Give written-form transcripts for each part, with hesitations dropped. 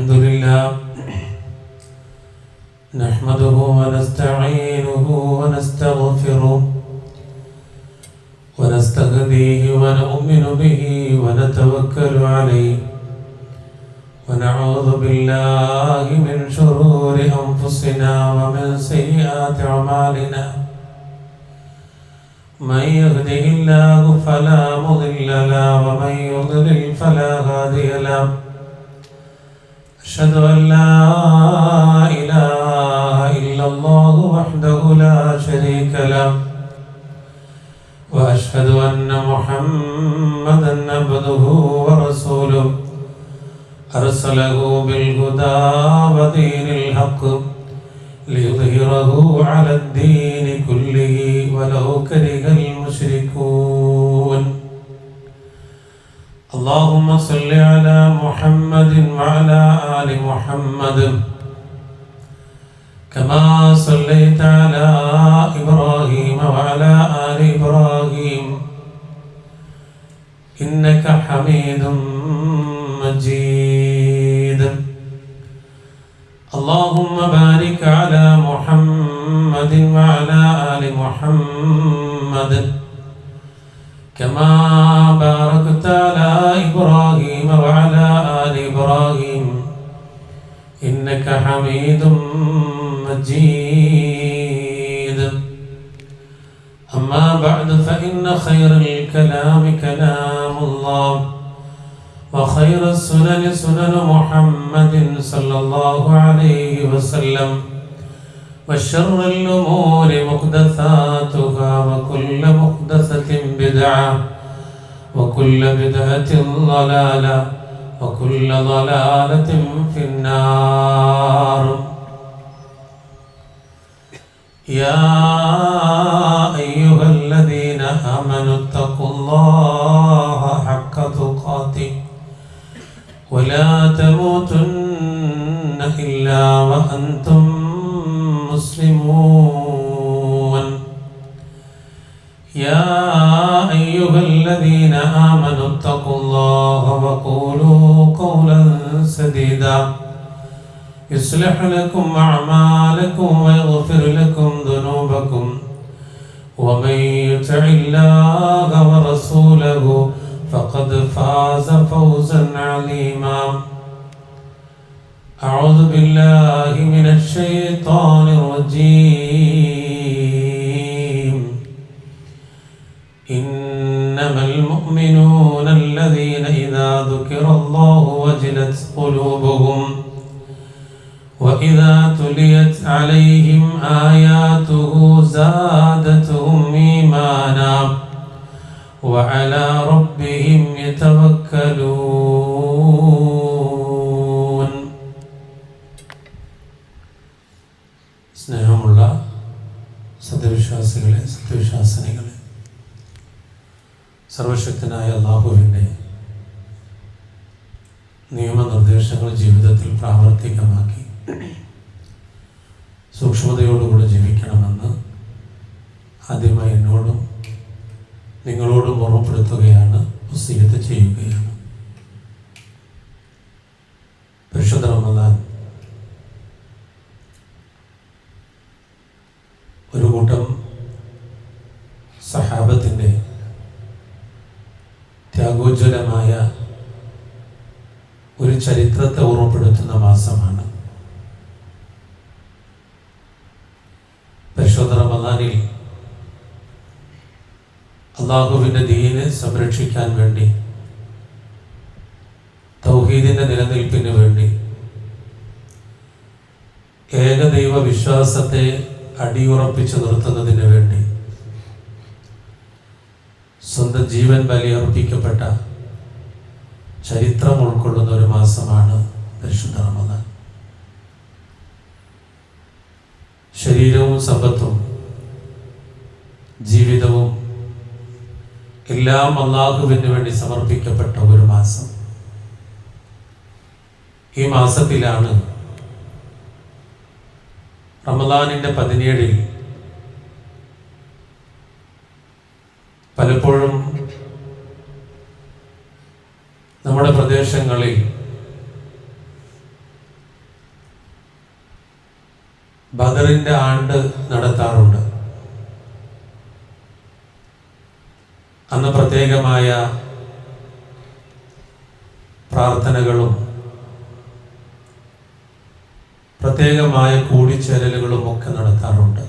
الحمد لله نحمده ونستعينه ونستغفره ونستهديه ونؤمن به ونتوكل عليه ونعوذ بالله من شرور أنفسنا ومن سيئات أعمالنا من يهده الله فلا مضل له ومن يضلل فلا هادي له أشهد أن لا إله إلا الله وحده لا شريك له وأشهد أن محمدا عبده ورسوله أرسله بالهدى ودين الحق ليظهره على الدين كله ولو كره المشركون اللهم صل على محمد وعلى آل محمد كما صليت على إبراهيم وعلى آل إبراهيم إنك حميد مجيد اللهم بارك على محمد وعلى آل محمد كما باركت على إبراهيم وعلى آل إبراهيم إنك حميد مجيد أما بعد فإن خير الكلام كلام الله وخير السنن سنن محمد صلى الله عليه وسلم وشر الأمور محدثاتها وكل محدثة بدعة وكل بدعة ضلالة وكل ضلالة في النار يا أيها الذين آمنوا اتقوا الله حق تقاته ولا تموتن إلا وأنتم مسلمون يا أيها الذين آمنوا اتقوا الله وقولوا قولا سديدا يصلح لكم أعمالكم ويغفر لكم ذنوبكم ومن يطع الله ورسوله فقد فاز فوزا عظيما أعوذ بالله من الشيطان الرجيم إنما المؤمنون الذين إذا ذكر الله وجلت قلوبهم وإذا تليت عليهم آياته زادتهم إيمانا وعلى ربهم يتوكلون സ്നേഹമുള്ള സത്യവിശ്വാസികളെ സത്യവിശ്വാസിനികളെ സർവശക്തനായ അല്ലാഹുവിൻ്റെ നിയമനിർദ്ദേശങ്ങൾ ജീവിതത്തിൽ പ്രാവർത്തികമാക്കി സൂക്ഷ്മതയോടുകൂടി ജീവിക്കണമെന്ന് ആദ്യമായി എന്നോടും നിങ്ങളോടും ഓർമ്മപ്പെടുത്തുകയാണ്, വസിയ്യത്ത് ചെയ്യുകയാണ്. പരിശുദ്ധ റമദാൻ ഒരു കൂട്ടം സഹാബത്തിൻ്റെ ത്യാഗോജ്വലമായ ഒരു ചരിത്രത്തെ ഓർമ്മപ്പെടുത്തുന്ന മാസമാണ്. പരിശുദ്ധ റമദാനിൽ അല്ലാഹുവിൻ്റെ ദീനെ സംരക്ഷിക്കാൻ വേണ്ടി, തൗഹീദിൻ്റെ നിലനിൽപ്പിന് വേണ്ടി, ഏകദൈവ വിശ്വാസത്തെ അടിയുറപ്പിച്ചു നിർത്തുന്നതിന് വേണ്ടി സ്വന്തം ജീവൻ ബലിയർപ്പിക്കപ്പെട്ട ചരിത്രം ഉൾക്കൊള്ളുന്ന ഒരു മാസമാണ് പരിശുദ്ധ റമദാൻ. ശരീരവും സമ്പത്തും ജീവിതവും എല്ലാം അല്ലാഹുവിന് വേണ്ടി സമർപ്പിക്കപ്പെട്ട ഒരു മാസം. ഈ മാസത്തിലാണ് റമദാനിൻ്റെ 17 പലപ്പോഴും നമ്മുടെ പ്രദേശങ്ങളിൽ ബദറിന്റെ ആണ്ട് നടത്താറുണ്ട്. അന്ന് പ്രത്യേകമായ പ്രാർത്ഥനകളും പ്രത്യേകമായ കൂടിച്ചേരലുകളും ഒക്കെ നടത്താറുണ്ട്.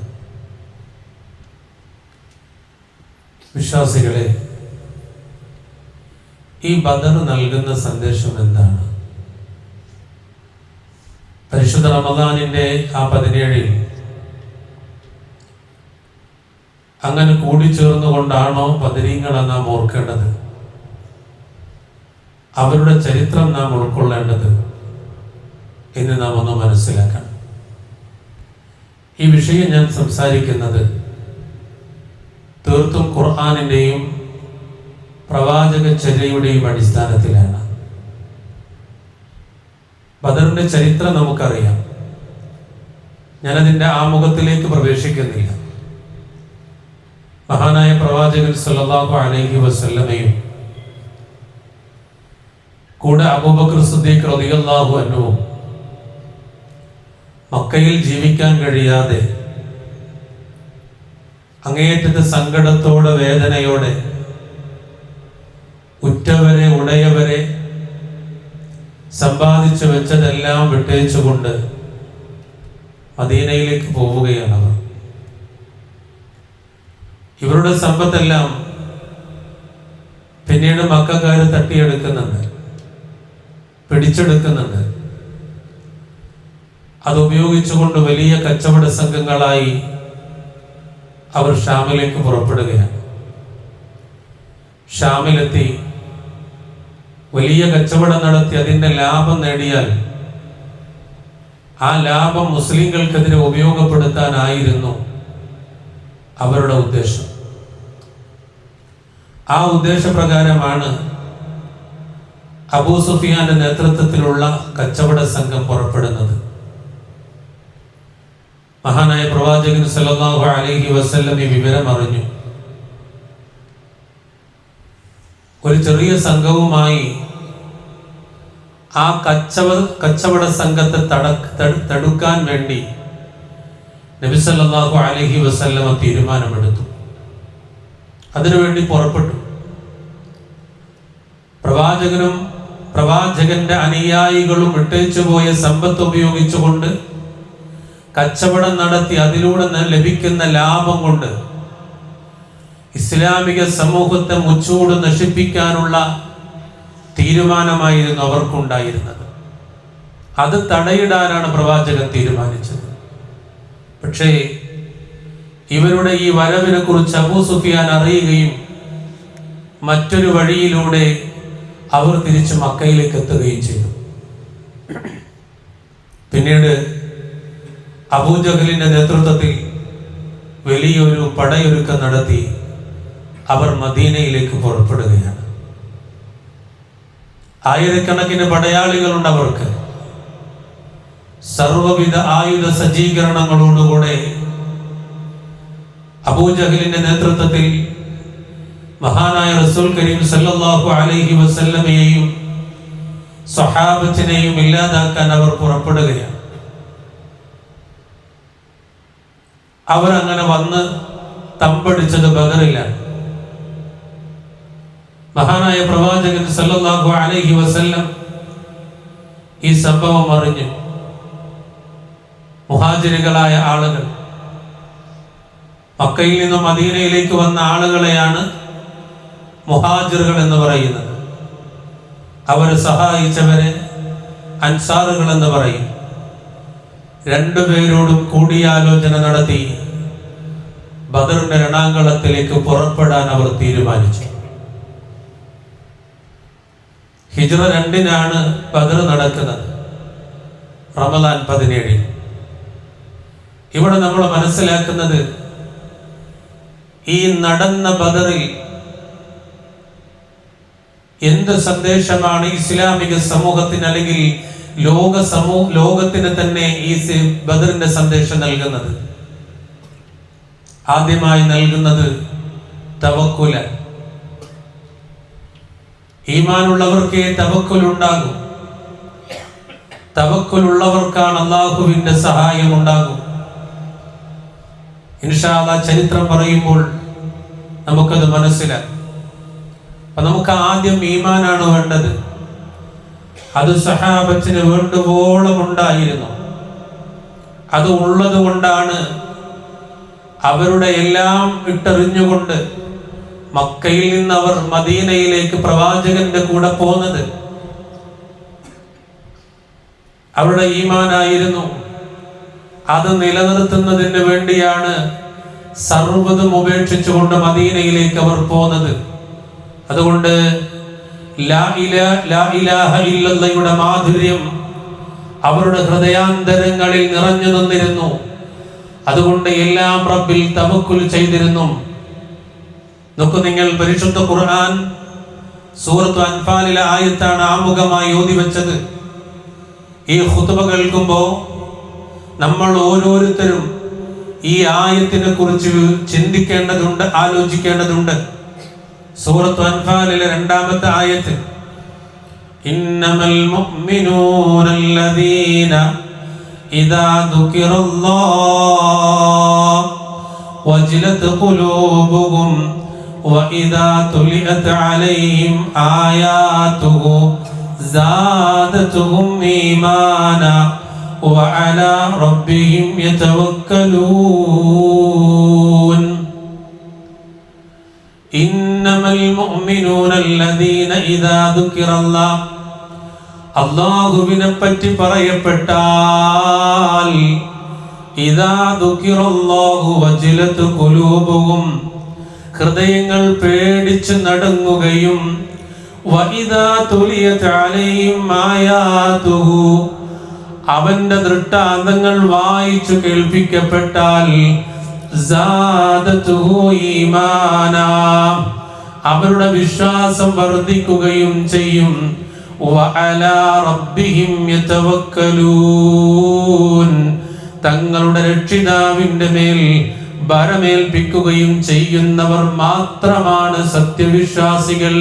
വിശ്വാസികളെ, ഈ ബദർ നൽകുന്ന സന്ദേശം എന്താണ്? പരിശുദ്ധ റമദാനിന്റെ ആ 17-ൽ അങ്ങനെ കൂടിച്ചേർന്നുകൊണ്ടാണോ ബദരീങ്ങളെ നാം ഓർക്കേണ്ടത്? അവരുടെ ചരിത്രം നാം ഉൾക്കൊള്ളേണ്ടത് എന്ന് നാം ഒന്ന് മനസ്സിലാക്കണം. ഈ വിഷയം ഞാൻ സംസാരിക്കുന്നത് തീർത്തും ഖുർആനിന്റെയും പ്രവാചക ചര്യയുടെയും അടിസ്ഥാനത്തിലാണ്. ബദറിന്റെ ചരിത്രം നമുക്കറിയാം. ഞാനതിൻ്റെ ആമുഖത്തിലേക്ക് പ്രവേശിക്കുന്നില്ല. മഹാനായ പ്രവാചകൻ സല്ലല്ലാഹു അലൈഹി വസല്ലമയും കൂടെ അബൂബക്കർ സിദ്ദീഖ് റളിയല്ലാഹു അൻഹുവും മക്കയിൽ ജീവിക്കാൻ കഴിയാതെ അങ്ങേയറ്റത്തെ സങ്കടത്തോടെ, വേദനയോടെ ഉറ്റവരെ, ഉടയവരെ, സമ്പാദിച്ചു വെച്ചതെല്ലാം വിട്ടേച്ചുകൊണ്ട് മദീനയിലേക്ക് പോവുകയാണ് അവർ. ഇവരുടെ സമ്പത്തെല്ലാം പിന്നീട് മക്കക്കാര് തട്ടിയെടുക്കുന്നുണ്ട്, പിടിച്ചെടുക്കുന്നുണ്ട്. അതുപയോഗിച്ചുകൊണ്ട് വലിയ കച്ചവട സംഘങ്ങളായി അവർ ഷാമിലേക്ക് പുറപ്പെടുകയാണ്. ഷാമിലെത്തി വലിയ കച്ചവടം നടത്തി അതിൻ്റെ ലാഭം നേടിയാൽ ആ ലാഭം മുസ്ലിങ്ങൾക്കെതിരെ ഉപയോഗപ്പെടുത്താനായിരുന്നു അവരുടെ ഉദ്ദേശം. ആ ഉദ്ദേശപ്രകാരമാണ് അബൂ സുഫിയാന്റെ നേതൃത്വത്തിലുള്ള കച്ചവട സംഘം പുറപ്പെടുന്നത്. മഹാനായ പ്രവാചകൻ സല്ലല്ലാഹു അലൈഹി വസല്ലം ഈ വിവരം അറിഞ്ഞു. ഒരു ചെറിയ സംഘവുമായി ആ കച്ചവട സംഘത്തെ തടുക്കാൻ വേണ്ടി നബി സല്ലല്ലാഹു അലൈഹി വസല്ലം തീരുമാനമെടുത്തു. അതിനുവേണ്ടി പുറപ്പെട്ടു. പ്രവാചകനും പ്രവാചകന്റെ അനുയായികളും വിട്ടേച്ചുപോയ സമ്പത്ത് ഉപയോഗിച്ചുകൊണ്ട് കച്ചവടം നടത്തി അതിലൂടെ ലഭിക്കുന്ന ലാഭം കൊണ്ട് ഇസ്ലാമിക സമൂഹത്തെ മുച്ചൂട് നശിപ്പിക്കാനുള്ള തീരുമാനമായിരുന്നു അവർക്കുണ്ടായിരുന്നത്. അത് തടയിടാനാണ് പ്രവാചകൻ തീരുമാനിച്ചത്. പക്ഷേ ഇവരുടെ ഈ വരവിനെ കുറിച്ച് അബൂ സുഫിയാൻ അറിയുകയും മറ്റൊരു വഴിയിലൂടെ അവർ തിരിച്ച് മക്കയിലേക്ക് എത്തുകയും ചെയ്തു. പിന്നീട് അബൂജഹലിന്റെ നേതൃത്വത്തിൽ വലിയൊരു പടയൊരുക്കം നടത്തി അവർ മദീനയിലേക്ക് പുറപ്പെടുകയാണ്. ആയിരക്കണക്കിന് പടയാളികളുണ്ട് അവർക്ക്. സർവവിധ ആയുധ സജ്ജീകരണങ്ങളോടുകൂടെ അബൂജഹലിന്റെ നേതൃത്വത്തിൽ മഹാനായ റസൂൽ കരീം സല്ലല്ലാഹു അലൈഹി വസല്ലമയെയും സ്വഹാബത്തിനെയും ഇല്ലാതാക്കാൻ അവർ പുറപ്പെടുകയാണ്. അവരങ്ങനെ വന്ന് തമ്പടിച്ചത് ബദറിലാണ്. മഹാനായ പ്രവാചകൻ സല്ലല്ലാഹു അലൈഹി വസല്ലം ഈ സംഭവം അറിഞ്ഞു. മുഹാജിറുകളായ ആളുകൾ, മക്കയിൽ നിന്നും മദീനയിലേക്ക് വന്ന ആളുകളെയാണ് മുഹാജിറുകൾ എന്ന് പറയുന്നത്. അവരെ സഹായിച്ചവരെ അൻസാറുകൾ എന്ന് പറയും. രണ്ടുപേരോടും കൂടിയാലോചന നടത്തി ബദറിന്റെ രണാങ്കളത്തിലേക്ക് പുറപ്പെടാൻ അവർ തീരുമാനിച്ചു. ഹിജ്റ 2-നാണ് ബദർ നടക്കുന്നത്, റമദാൻ 17. ഇവിടെ നമ്മൾ മനസ്സിലാക്കുന്നത് ഈ നടന്ന ബദറിൽ എന്ത് സന്ദേശമാണ് ഇസ്ലാമിക സമൂഹത്തിന് അല്ലെങ്കിൽ ലോകത്തിന് തന്നെ ഈ ബദറിന്റെ സന്ദേശം നൽകുന്നത്? ആദ്യമായി നൽകുന്നത് തവക്കുല. ഈമാനുള്ളവർക്കേ തവക്കുലുണ്ടാകും. തവക്കുലുള്ളവർക്കാണ് അല്ലാഹുവിന്റെ സഹായം ഉണ്ടാകും. ഇൻഷാ അല്ലാഹ് ചരിത്രം പറയുമ്പോൾ നമുക്കത് മനസ്സിലാക്കും. അപ്പൊ നമുക്ക് ആദ്യം ഈമാനാണ് വേണ്ടത്. അത് സഹാബത്തിന് വേണ്ടുവോളം ഉണ്ടായിരുന്നു. അത് ഉള്ളത് കൊണ്ടാണ് അവരുടെ എല്ലാം ഇട്ടെറിഞ്ഞുകൊണ്ട് മക്കയിൽ നിന്ന് അവർ മദീനയിലേക്ക് പ്രവാചകന്റെ കൂടെ പോന്നത്. അവരുടെ ഈമാനായിരുന്നു. അത് നിലനിർത്തുന്നതിന് വേണ്ടിയാണ് സർവ്വതും ഉപേക്ഷിച്ചുകൊണ്ട് മദീനയിലേക്ക് അവർ പോന്നത്. അതുകൊണ്ട് ലാ ഇലാഹ ഇല്ലല്ലാഹയുടെ മാധുര്യം അവരുടെ ഹൃദയാന്തരങ്ങളിൽ നിറഞ്ഞു നിന്നിരുന്നു. അതുകൊണ്ട് എല്ലാം റബ്ബിൽ തവക്കുൽ ചെയ്തിരുന്നു. നോക്കൂ നിങ്ങൾ, പരിശുദ്ധ ഖുർആൻ സൂറത്ത് അൻഫാലിലെ ആയത്താണ് ആമുഖമായി ഓതി വെച്ചത്. ഈ ഖുതുബ കേൾക്കുമ്പോൾ നമ്മൾ ഓരോരുത്തരും ഈ ആയത്തിനെ കുറിച്ച് ചിന്തിക്കേണ്ടതുണ്ട്, ആലോചിക്കേണ്ടതുണ്ട്. സൂറത്ത് അൻഫാലിലെ 2-ാമത്തെ ആയത്ത്, ഇന്നമൽ മുഅ്മിനൂനല്ലദീന ഇദാ ദുകിറല്ലാഹ് വജിലത് ഖുലൂബുഹും വഇദാ തുലിയത് അലൈഹിം ആയാതുഹു സാദതുഹും ഈമാനാ വഅലാ റബ്ബിഹിം യതവക്കലൂൻ. ഇന്നമൽ മുഅ്മിനൂനല്ലദീന ഇദാ ദുകിറല്ലാഹ്, അല്ലാഹുവിനെ പറ്റി പറയപ്പെട്ടാൽ, ഇദാ ദുകിറല്ലാഹു വജിലത് ഖുലൂബുഹും, ഹൃദയങ്ങൾ പേടിച്ച് നടുങ്ങുകയും, വഇദാ തുലിയത് അലൈഹിം ആയാതുഹു, അവന്റെ ദൃഷ്ടാന്തങ്ങൾ വായിച്ചു കേൾപ്പിക്കപ്പെട്ടാൽ, സാദതുഹു ഈമാനാ, അവരുടെ വിശ്വാസം വർദ്ധിക്കുകയും ചെയ്യും. വഅലാ റബ്ബിഹിം യതവക്കലൂൻ, തങ്ങളുടെ രക്ഷിതാവിന്റെ മേൽ ഭരമേൽപ്പിക്കുകയും ചെയ്യുന്നവർ മാത്രമാണ് സത്യവിശ്വാസികൾ.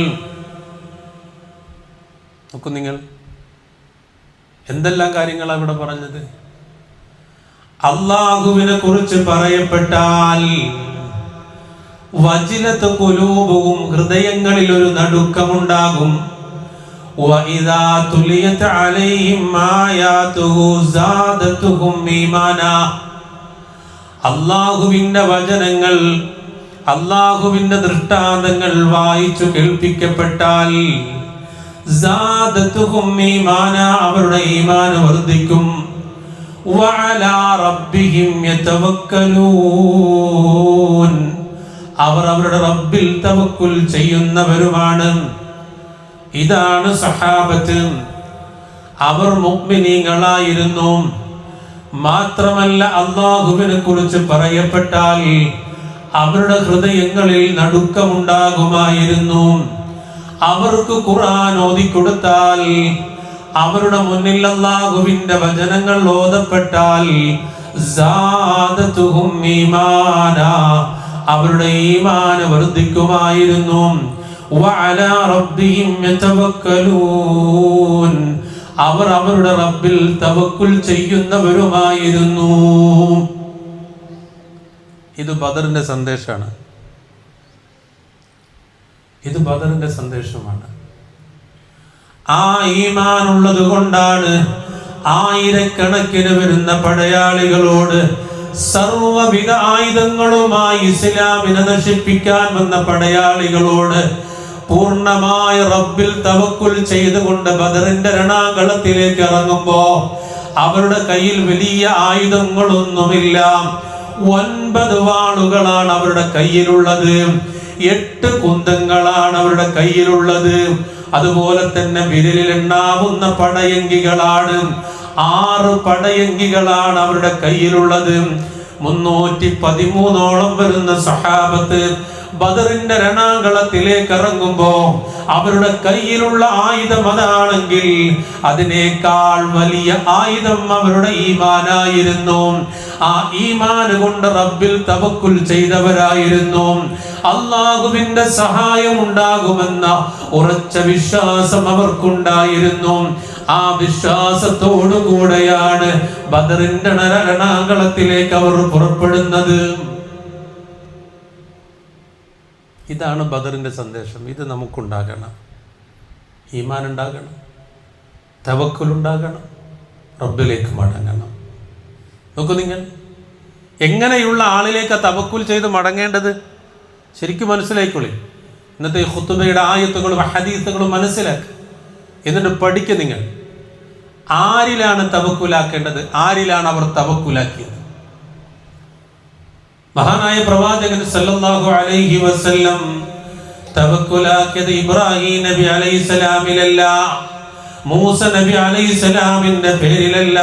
നോക്കൂ നിങ്ങൾ, എന്തെല്ലാം കാര്യങ്ങളാണ് ഇവിടെ പറഞ്ഞത്. അല്ലാഹുവിനെ കുറിച്ച് പറയപ്പെട്ടാൽ വജിലത്ത് ഖുലൂബുഹും, ഹൃദയങ്ങളിൽ ഒരു നടുക്കമുണ്ടാകും. വഇദാ തുലിയത് അലൈഹിം ആയാതുഹു സാദതുഹും ഈമാനാ, അല്ലാഹുവിന്റെ വചനങ്ങൾ, അല്ലാഹുവിന്റെ ദൃഷ്ടാന്തങ്ങൾ വായിച്ചു കേൾപ്പിക്കപ്പെട്ടാൽ, സാദതുഹും ഈമാനാ, അവരുടെ ഈമാൻ വർദ്ധിക്കും. വഅലാ റബ്ബിഹിം യതവക്കലൂൻ, അവർ അവരുടെ റബ്ബിൽ തവക്കുൽ ചെയ്യുന്നവരുമാണ്. ഇതാണ് സഹാബത്ത്. അവർ മുഅ്മിനീങ്ങളായിരുന്നു. മാത്രമല്ല, അല്ലാഹുവിനെ കുറിച്ച് പറയപ്പെട്ടാൽ അവരുടെ ഹൃദയങ്ങളിൽ നടുക്കമുണ്ടാകുമായിരുന്നു. അവർക്ക് ഖുർആൻ ഓതിക്കൊടുത്താൽ, അവരുടെ മുന്നിൽ അല്ലാഹുവിന്റെ വചനങ്ങൾ ഓതപ്പെട്ടാൽ, സാദതുഹും ഈമാനാ, അവരുടെ ഈമാൻ വർദ്ധിക്കുമായിരുന്നു. വഅലാ റബ്ബിഹിം യതവക്കലൂൻ, അവർ അവരുടെ റബ്ബിൽ തവക്കുൽ ചെയ്യുന്നവരുമായിരുന്നു. ഇത് ബദറിന്റെ സന്ദേശമാണ്. ഇത് ബദറിന്റെ സന്ദേശമാണ്. ആ ഈമാൻ ഉള്ളത് കൊണ്ടാണ് ആയിരക്കണക്കിന് വരുന്ന പടയാളികളോട് സർവവിധ ആയുധങ്ങളുമായി ഇസ്ലാമിനെ നശിപ്പിക്കാൻ വന്ന പടയാളികളോട് പൂർണ്ണമായ റബ്ബിൽ തവക്കുൽ ചെയ്തുകൊണ്ട് ബദറിന്റെ രണാകളത്തിലേക്ക് ഇറങ്ങുമ്പോ അവരുടെ കയ്യിൽ വലിയ ആയുധങ്ങളൊന്നുമില്ല. 9 വാളുകളാണ് അവരുടെ കയ്യിലുള്ളത്. 8 കുന്തങ്ങളാണ് അവരുടെ കയ്യിലുള്ളത്. അതുപോലെ തന്നെ വിരലിൽ എണ്ണാവുന്ന പടയങ്കികളാണ്. 6 പടയങ്കികളാണ് അവരുടെ കയ്യിലുള്ളത്. 313ഓളം വരുന്ന സഹാബത്ത് ബദറിന്റെ രണാങ്കളത്തിലേക്ക് ഇറങ്ങുമ്പോ അവരുടെ കയ്യിലുള്ള ആയുധം അതാണെങ്കിൽ അതിനേക്കാൾ വലിയ ആയുധം അവരുടെ ഈമാനായിരുന്നു. ആ ഈമാൻ കൊണ്ട് റബ്ബിൽ തവക്കുൽ ചെയ്തവരായിരുന്നു. അല്ലാഹുവിന്റെ സഹായം ഉണ്ടാകുമെന്ന ഉറച്ച വിശ്വാസം അവർക്കുണ്ടായിരുന്നു. ആ വിശ്വാസത്തോടുകൂടെയാണ് ബദറിന്റെ രണാങ്കളത്തിലേക്ക് അവർ പുറപ്പെടുന്നത്. ഇതാണ് ബദറിൻ്റെ സന്ദേശം. ഇത് നമുക്കുണ്ടാകണം. ഈമാൻ ഉണ്ടാകണം, തവക്കുലുണ്ടാകണം, റബ്ബിലേക്ക് മടങ്ങണം. നോക്കൂ, നിങ്ങൾ എങ്ങനെയുള്ള ആളിലേക്ക് തവക്കുൽ ചെയ്ത് മടങ്ങേണ്ടത് ശരിക്കും മനസ്സിലായിക്കൊള്ളി. ഇന്നത്തെ ഖുതുബയുടെ ആയത്തുകളും ഹദീസുകളും മനസ്സിലാക്കുക, എന്നിട്ട് പഠിക്കുക. നിങ്ങൾ ആരിലാണ് തവക്കുലാക്കേണ്ടത്, ആരിലാണ് അവർ തവക്കുലാക്കിയത്? മഹാനായ പ്രവാചകൻ സല്ലല്ലാഹു അലൈഹി വസല്ലം തവക്കുലാക്കിയത് ഇബ്രാഹിം നബി അലൈഹിസ്സലാമിലല്ല, മൂസ നബി അലൈഹിസ്സലാമിന്റെ പേരിലല്ല,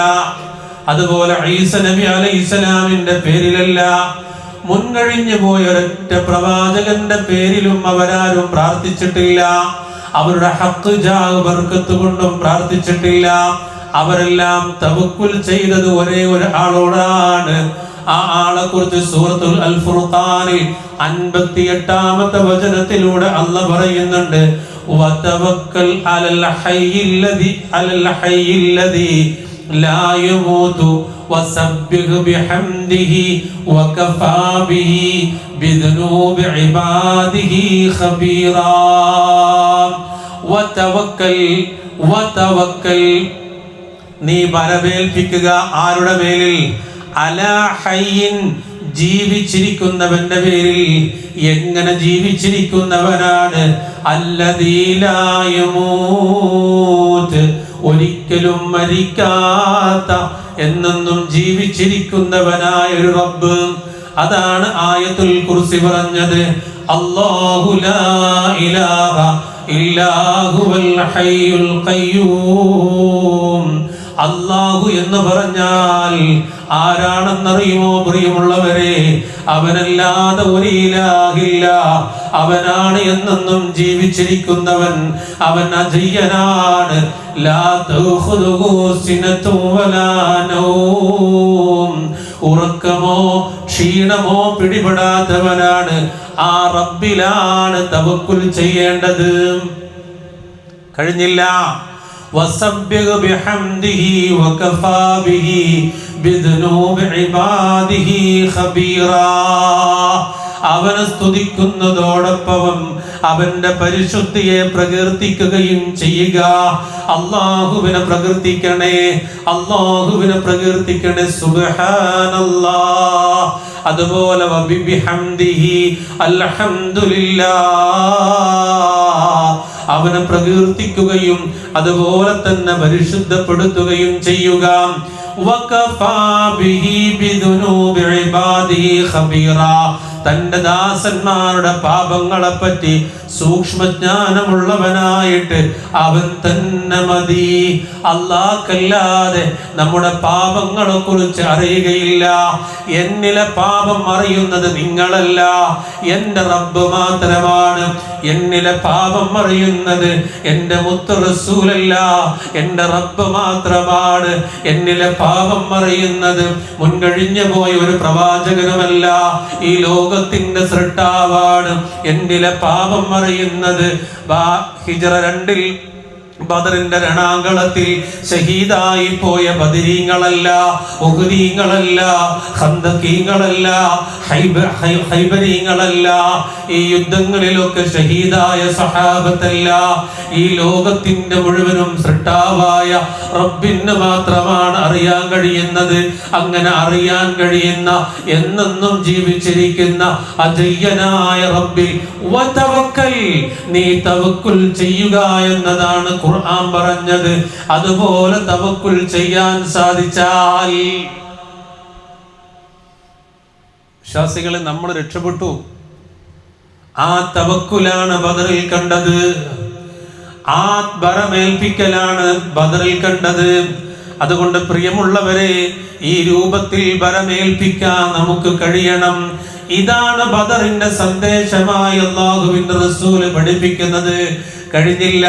അതുപോലെ ഈസ നബി അലൈഹിസ്സലാമിന്റെ പേരിലല്ല, മുൻകഴിഞ്ഞു പോയ ഒരൊറ്റ പ്രവാചകന്റെ പേരിലും അവരാരും പ്രാർത്ഥിച്ചിട്ടില്ല. അവരുടെ ഹഖ് ജാഹ് ബർക്കത്ത് കൊണ്ടും പ്രാർത്ഥിച്ചിട്ടില്ല. അവരെല്ലാം തവക്കുൽ ചെയ്തത് ഒരേ ഒരു ആളോടാണ്. ആ ആളെ കുറിച്ച് സൂറത്തുൽ അൽ ഫുർഖാനിൽ 58-ാമത്തെ വചനത്തിലൂടെ അല്ലാഹ് പറയുന്നുണ്ട്, വതവക്കൽ അലൽ ഹയ്യില്ലദി ലാ യമൂതു വസബ്ബിഹ് ബിഹംദിഹി വകഫാ ബിഹി ബിദുനൂബി ഇബാദിഹി ഖബീറാ. വതവക്കൽ നീ ബലമേൽപ്പിക്കുക. ആരുടെ മേലിൽ? അലാ ഹയ്യിൻ, ജീവിച്ചിരിക്കുന്നവന്റെ പേരിൽ. എങ്ങനെ ജീവിച്ചിരിക്കുന്നവനാണ്? അല്ലദീ ലാ യമൂത്, ഒരിക്കലും മരിക്കാത്ത, എന്നെന്നും ജീവിച്ചിരിക്കുന്നവനായ ഒരു റബ്ബ്. അതാണ് ആയത്തുൽ കുർസി പറഞ്ഞത്, അല്ലാഹു ലാ ഇലാഹ ഇല്ലാ ഹുവൽ ഹയ്യുൽ ഖയ്യൂം. അല്ലാഹു എന്ന് പറഞ്ഞാൽ ആരാണെന്നറിയുമോ പ്രിയമുള്ളവരെ? അവനല്ലാതെ ഒരു ഇലാഹില്ല. അവനാണ് എന്നെന്നും ജീവിച്ചിരിക്കുന്നവൻ. അവൻ അജയ്യനാണ്. ലാ തഖുദുഹു സിനതു വലാ നൗം, ഉറക്കമോ ക്ഷീണമോ പിടിപെടാത്തവനാണ്. ആ റബ്ബിലാണ് തവക്കുൽ ചെയ്യേണ്ടത്. കഴിഞ്ഞില്ല. വസബ്ബിഹ് ബിഹംദിഹി വകഫാ ബിഹി ബിദുനൂബി ഇബാദിഹി ഖബീറാ. അവനെ സ്തുതിക്കുന്നതോടൊപ്പം അവന്റെ പരിശുദ്ധിയെ പ്രകീർത്തിക്കുകയും ചെയ്യുക. അല്ലാഹുവിനെ പ്രകീർത്തിക്കണേ, അല്ലാഹുവിനെ പ്രകീർത്തിക്കണേ. സുബ്ഹാനല്ലാഹ്. അതുപോലെ വബിഹംദിഹി അൽഹംദുലില്ലാഹ്, അവനെ പ്രകീർത്തിക്കുകയും അതുപോലെ തന്നെ പരിശുദ്ധപ്പെടുത്തുകയും ചെയ്യുക. വകഫാ ബിഹി ബിദുനൂബി ഇബാദിഹി ഖബീറാ. തന്റെ ദാസന്മാരുടെ പാപങ്ങളെ പറ്റി സൂക്ഷ്മജ്ഞാനമുള്ളവനായിട്ട് അവൻ തന്നെ മതി. അല്ലാഹുവല്ലാതെ നമ്മുടെ പാപങ്ങളെ കുറിച്ച് അറിയുകയില്ല. എന്നിലെ പാപം അറിയുന്നത് നിങ്ങളല്ല, എന്റെ റബ്ബ് മാത്രമാണ്. എന്നിലെ പാപം അറിയുന്നത് എന്റെ മുത്ത് റസൂലല്ല, എന്റെ റബ്ബ് മാത്രമാണ്. എന്നിലെ പാപം അറിയുന്നത് മുൻകഴിഞ്ഞു പോയ ഒരു പ്രവാചകനുമല്ല, ഈ ലോകത്തിന്റെ സൃഷ്ടാവാണ്. എന്നിലെ പാപം അറിയുന്നത് ഹിജ്റ 2-ൽ ബദറിന്റെ രണാങ്കളത്തിൽ ഷഹീദായി പോയ ബദരീങ്ങളല്ല, ഉഹ്ദീങ്ങളല്ല, ഖന്ദഖീങ്ങളല്ല, ഹൈബരീങ്ങളല്ല. ഈ യുദ്ധങ്ങളിലൊക്കെ ഷഹീദായ സഹാബത്തല്ല. ഈ ലോകത്തിന്റെ മുഴുവനും സൃഷ്ടാവായ റബ്ബിന് മാത്രമാണ് അറിയാൻ കഴിയുന്നത്. അങ്ങനെ അറിയാൻ കഴിയുന്ന, എന്നെന്നും ജീവിച്ചിരിക്കുന്ന അജയ്യനായ റബ്ബിൽ വതവക്കൽ, നീ തവക്കുൽ ചെയ്യുക എന്നതാണ് ഖുർആൻ പറഞ്ഞത്. അതുപോലെ തവക്കുൽ ചെയ്യാൻ സാധിച്ചാൽ വിശ്വാസികളെ നമ്മൾ രക്ഷപ്പെട്ടു. ആ തവക്കുലാണ് ബദറിൽ കണ്ടത്. ആ ബരമേൽപ്പിക്കലാണ് ബദറിൽ കണ്ടത്. അതുകൊണ്ട് പ്രിയമുള്ളവരെ, ഈ രൂപത്തിൽ ബരമേൽപ്പിക്കാൻ നമുക്ക് കഴിയണം. ഇതാണ് ബദറിന്റെ സന്ദേശമായി അല്ലാഹുവിന്റെ റസൂൽ പഠിപ്പിക്കുന്നത്. കഴിഞ്ഞില്ല.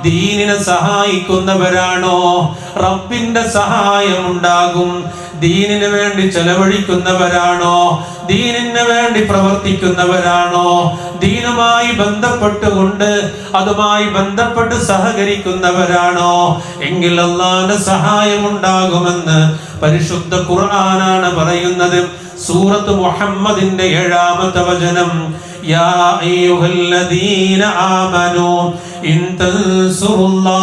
ദീനിനെ സഹായിക്കുന്നവരാണോ, റബ്ബിന്റെ സഹായം ഉണ്ടാകും. ദീനിന് വേണ്ടി ചെലവഴിക്കുന്നവരാണോ, ദീനിന് വേണ്ടി പ്രവർത്തിക്കുന്നവരാണോ, ദീനുമായി ബന്ധപ്പെട്ടുകൊണ്ട് അതുമായി ബന്ധപ്പെട്ട് സഹകരിക്കുന്നവരാണോ, എങ്കിൽ അല്ലാഹുവിന്റെ സഹായം ഉണ്ടാകുമെന്ന് പരിശുദ്ധ ഖുർആനാണ് പറയുന്നത്. സൂറത്ത് മുഹമ്മദിന്റെ 7-ാമത്തെ വചനം, യാ അയ്യുഹല്ലദീന ആമനൂ ഇൻ തൻസുറുല്ലാഹ്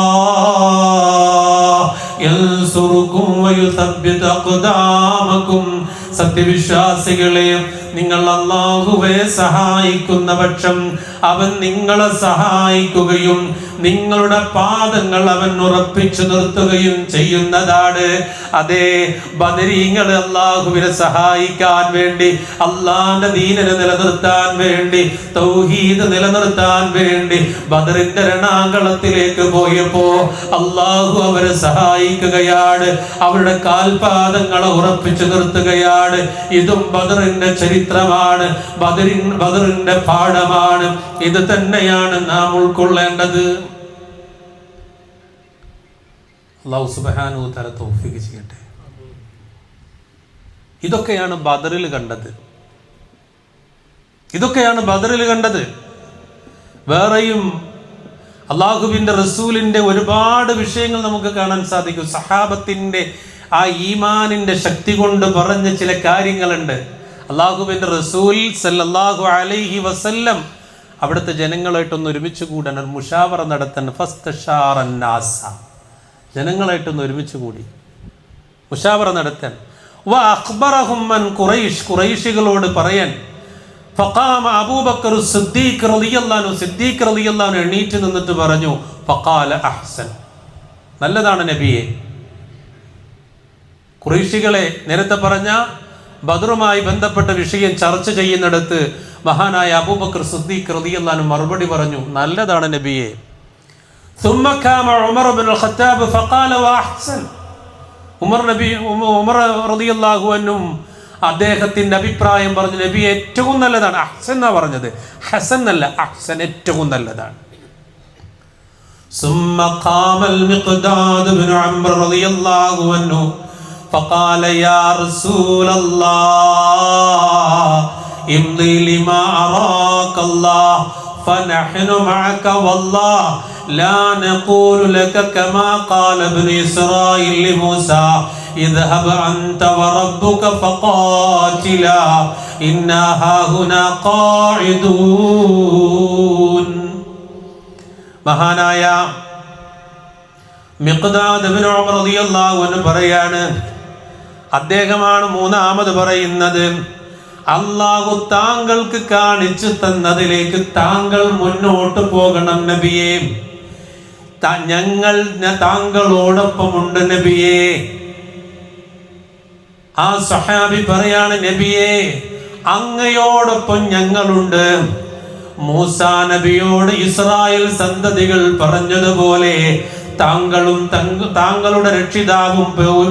യൻസുറുകും വയുസബ്ബിത് അഖ്ദാമകും. സത്യവിശ്വാസികളെ, നിങ്ങൾ അല്ലാഹുവെ സഹായിക്കുന്ന പക്ഷം അവൻ നിങ്ങളെ സഹായിക്കുകയും നിങ്ങളുടെ പാദങ്ങൾ അവൻ ഉറപ്പിച്ചു നിർത്തുകയും ചെയ്യുന്നതാണ്. അതേ, ബദരീങ്ങൾ അല്ലാഹുവിനെ സഹായിക്കാൻ വേണ്ടി, അല്ലാഹുവിന്റെ ദീനിനെ നിലനിർത്താൻ വേണ്ടി, തൗഹീദ് നിലനിർത്താൻ വേണ്ടി ബദറിന്റെ രണാങ്കളത്തിലേക്ക് പോയപ്പോ അല്ലാഹു അവരെ സഹായിക്കുകയാണ്, അവരുടെ കാൽപാദങ്ങളെ ഉറപ്പിച്ചു നിർത്തുകയാണ്. ഇതും ബദറിന്റെ ചരിത്രമാണ്, ബദറിന്റെ പാഠമാണ്. ഇത് തന്നെയാണ് നാം ഉൾക്കൊള്ളേണ്ടത്. അല്ലാഹു സുബ്ഹാനഹു തആല തൗഫീഖ് ചെയ്യട്ടെ. ഇതൊക്കെയാണ് ബദറിൽ കണ്ടത്, ഇതൊക്കെയാണ് ബദറിൽ കണ്ടത്. വേറെയും അല്ലാഹുവിന്റെ റസൂലിന്റെ ഒരുപാട് വിഷയങ്ങൾ നമുക്ക് കാണാൻ സാധിക്കും. സഹാബത്തിന്റെ ആ ഈമാനിന്റെ ശക്തി കൊണ്ട് പറഞ്ഞ ചില കാര്യങ്ങളുണ്ട്. അല്ലാഹുവിന്റെ റസൂൽ സല്ലല്ലാഹു അലൈഹി വസല്ലം അവിടുത്തെ ജനങ്ങളായിട്ടൊന്ന് ഒരുമിച്ച് കൂടാൻ, ഒരു മുഷാവറ നടത്താൻ, ഫസ്തശാറന്നാസ, ജനങ്ങളായിട്ടൊന്ന് ഒരുമിച്ച് കൂടി മുഷാവറ നടത്താൻ. വ അഖ്ബറഹും മൻ ഖുറൈശ്, ഖുറൈശികളോട് പറയാൻ. ഫഖാമ അബൂബക്കർ സിദ്ദീഖ് റളിയല്ലാഹു അൻഹു, സിദ്ദീഖ് റളിയല്ലാഹു അൻഹു എണീറ്റ് നിന്നിട്ട് പറഞ്ഞു, ഫഖാല അഹ്സൻ, നല്ലതാണ് നബിയെ. ഖുറൈശികളെ നേരത്തെ പറഞ്ഞ ബദറുമായി ബന്ധപ്പെട്ട വിഷയം ചർച്ച ചെയ്യുന്നിടത്ത് മഹാനായ അബൂബക്കർ സിദ്ദീഖ് റളിയല്ലാഹു അൻഹു മറുപടി പറഞ്ഞു, നല്ലതാണ് നബിയെ. ثم قام عمر بن الخطاب فقال واحسن, ഉമർ റളിയല്ലാഹു അൻഹു അദ്ദേഹത്തിന്റെ അഭിപ്രായം പറഞ്ഞു, നബി ഏറ്റവും നല്ലതാണ്. അഹ്സൻ എന്നാ പറഞ്ഞത്, ഹസൻ അല്ല, അഹ്സൻ, ഏറ്റവും നല്ലതാണ്. ثم قام المقداد بن عمرو رضي الله عنه فقال يا رسول الله امضي لما أراك الله فنحن معك والله لا نقول لك كما قال ابن إسرائيل لموسى اذهب أنت وربك فقاتلا إنا هاهنا قاعدون. മഹാനായ മിഖ്ദാദ് ഇബ്നു ഉമർ റളിയല്ലാഹു അൻഹു പറയാണ്, അദ്ദേഹമാണ് മൂന്നാമത് പറയുന്നത്, അല്ലാഹു താങ്കൾക്ക് കാണിച്ചു തന്നതിലേക്ക് താങ്കൾ മുന്നോട്ട് പോകണം നബിയേ, ഞങ്ങൾ താങ്കളോടൊപ്പമുണ്ട് നബിയേ. ആ സഹാബി പറയാണ്, നബിയേ അങ്ങയോടൊപ്പം ഞങ്ങളുണ്ട്. മൂസാ നബിയോട് ഇസ്രായേൽ സന്തതികൾ പറഞ്ഞതുപോലെ താങ്കളും താങ്കളുടെ രക്ഷിതാവും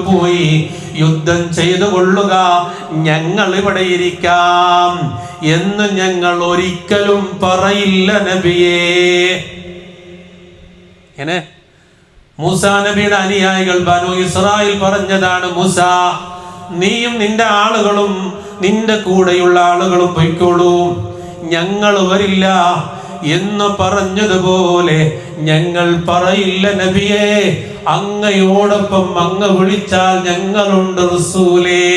പോയി യുദ്ധം ചെയ്തു കൊള്ളുക, ഞങ്ങൾ ഇവിടെ ഇരിക്കാം എന്ന് ഞങ്ങൾ ഒരിക്കലും പറയില്ല നബിയേ. എന്നെ മൂസാ നബിയുടെ അനുയായികൾ ബനു ഇസ്രായേൽ പറഞ്ഞതാണ്, മൂസാ നീയും നിന്റെ ആളുകളും നിന്റെ കൂടെയുള്ള ആളുകളും പൊയ്ക്കോളൂ, ഞങ്ങൾ വരില്ല എന്ന് പറഞ്ഞതുപോലെ ഞങ്ങൾ പറയില്ല നബിയേ, അങ്ങയോടൊപ്പം അങ്ങ് വിളിച്ചാൽ ഞങ്ങളുണ്ട് റസൂലേ.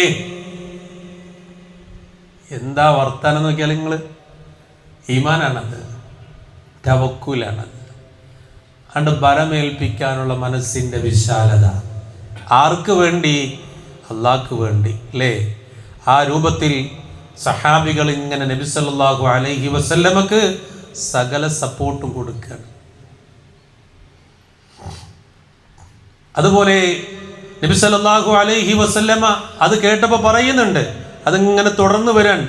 എന്താ വർത്താനം നോക്കിയാൽ നിങ്ങള്, ഈമാനാണത്, തവക്കുലാണത്, അണ്ട് ബലമേൽപ്പിക്കാനുള്ള മനസ്സിന്റെ വിശാലത. ആർക്ക് വേണ്ടി? അള്ളാഹ്ക്ക് വേണ്ടി, അല്ലേ? ആ രൂപത്തിൽ സഹാബികൾ ഇങ്ങനെ നബി സല്ലല്ലാഹു അലൈഹി വസല്ലമക്ക് സകല സപ്പോർട്ടും കൊടുക്കുകയാണ്. അതുപോലെ നബി സല്ലല്ലാഹു അലൈഹി വസല്ലമ അത് കേട്ടപ്പോൾ പറയുന്നുണ്ട്, അതിങ്ങനെ തുടർന്ന് വരാൻ.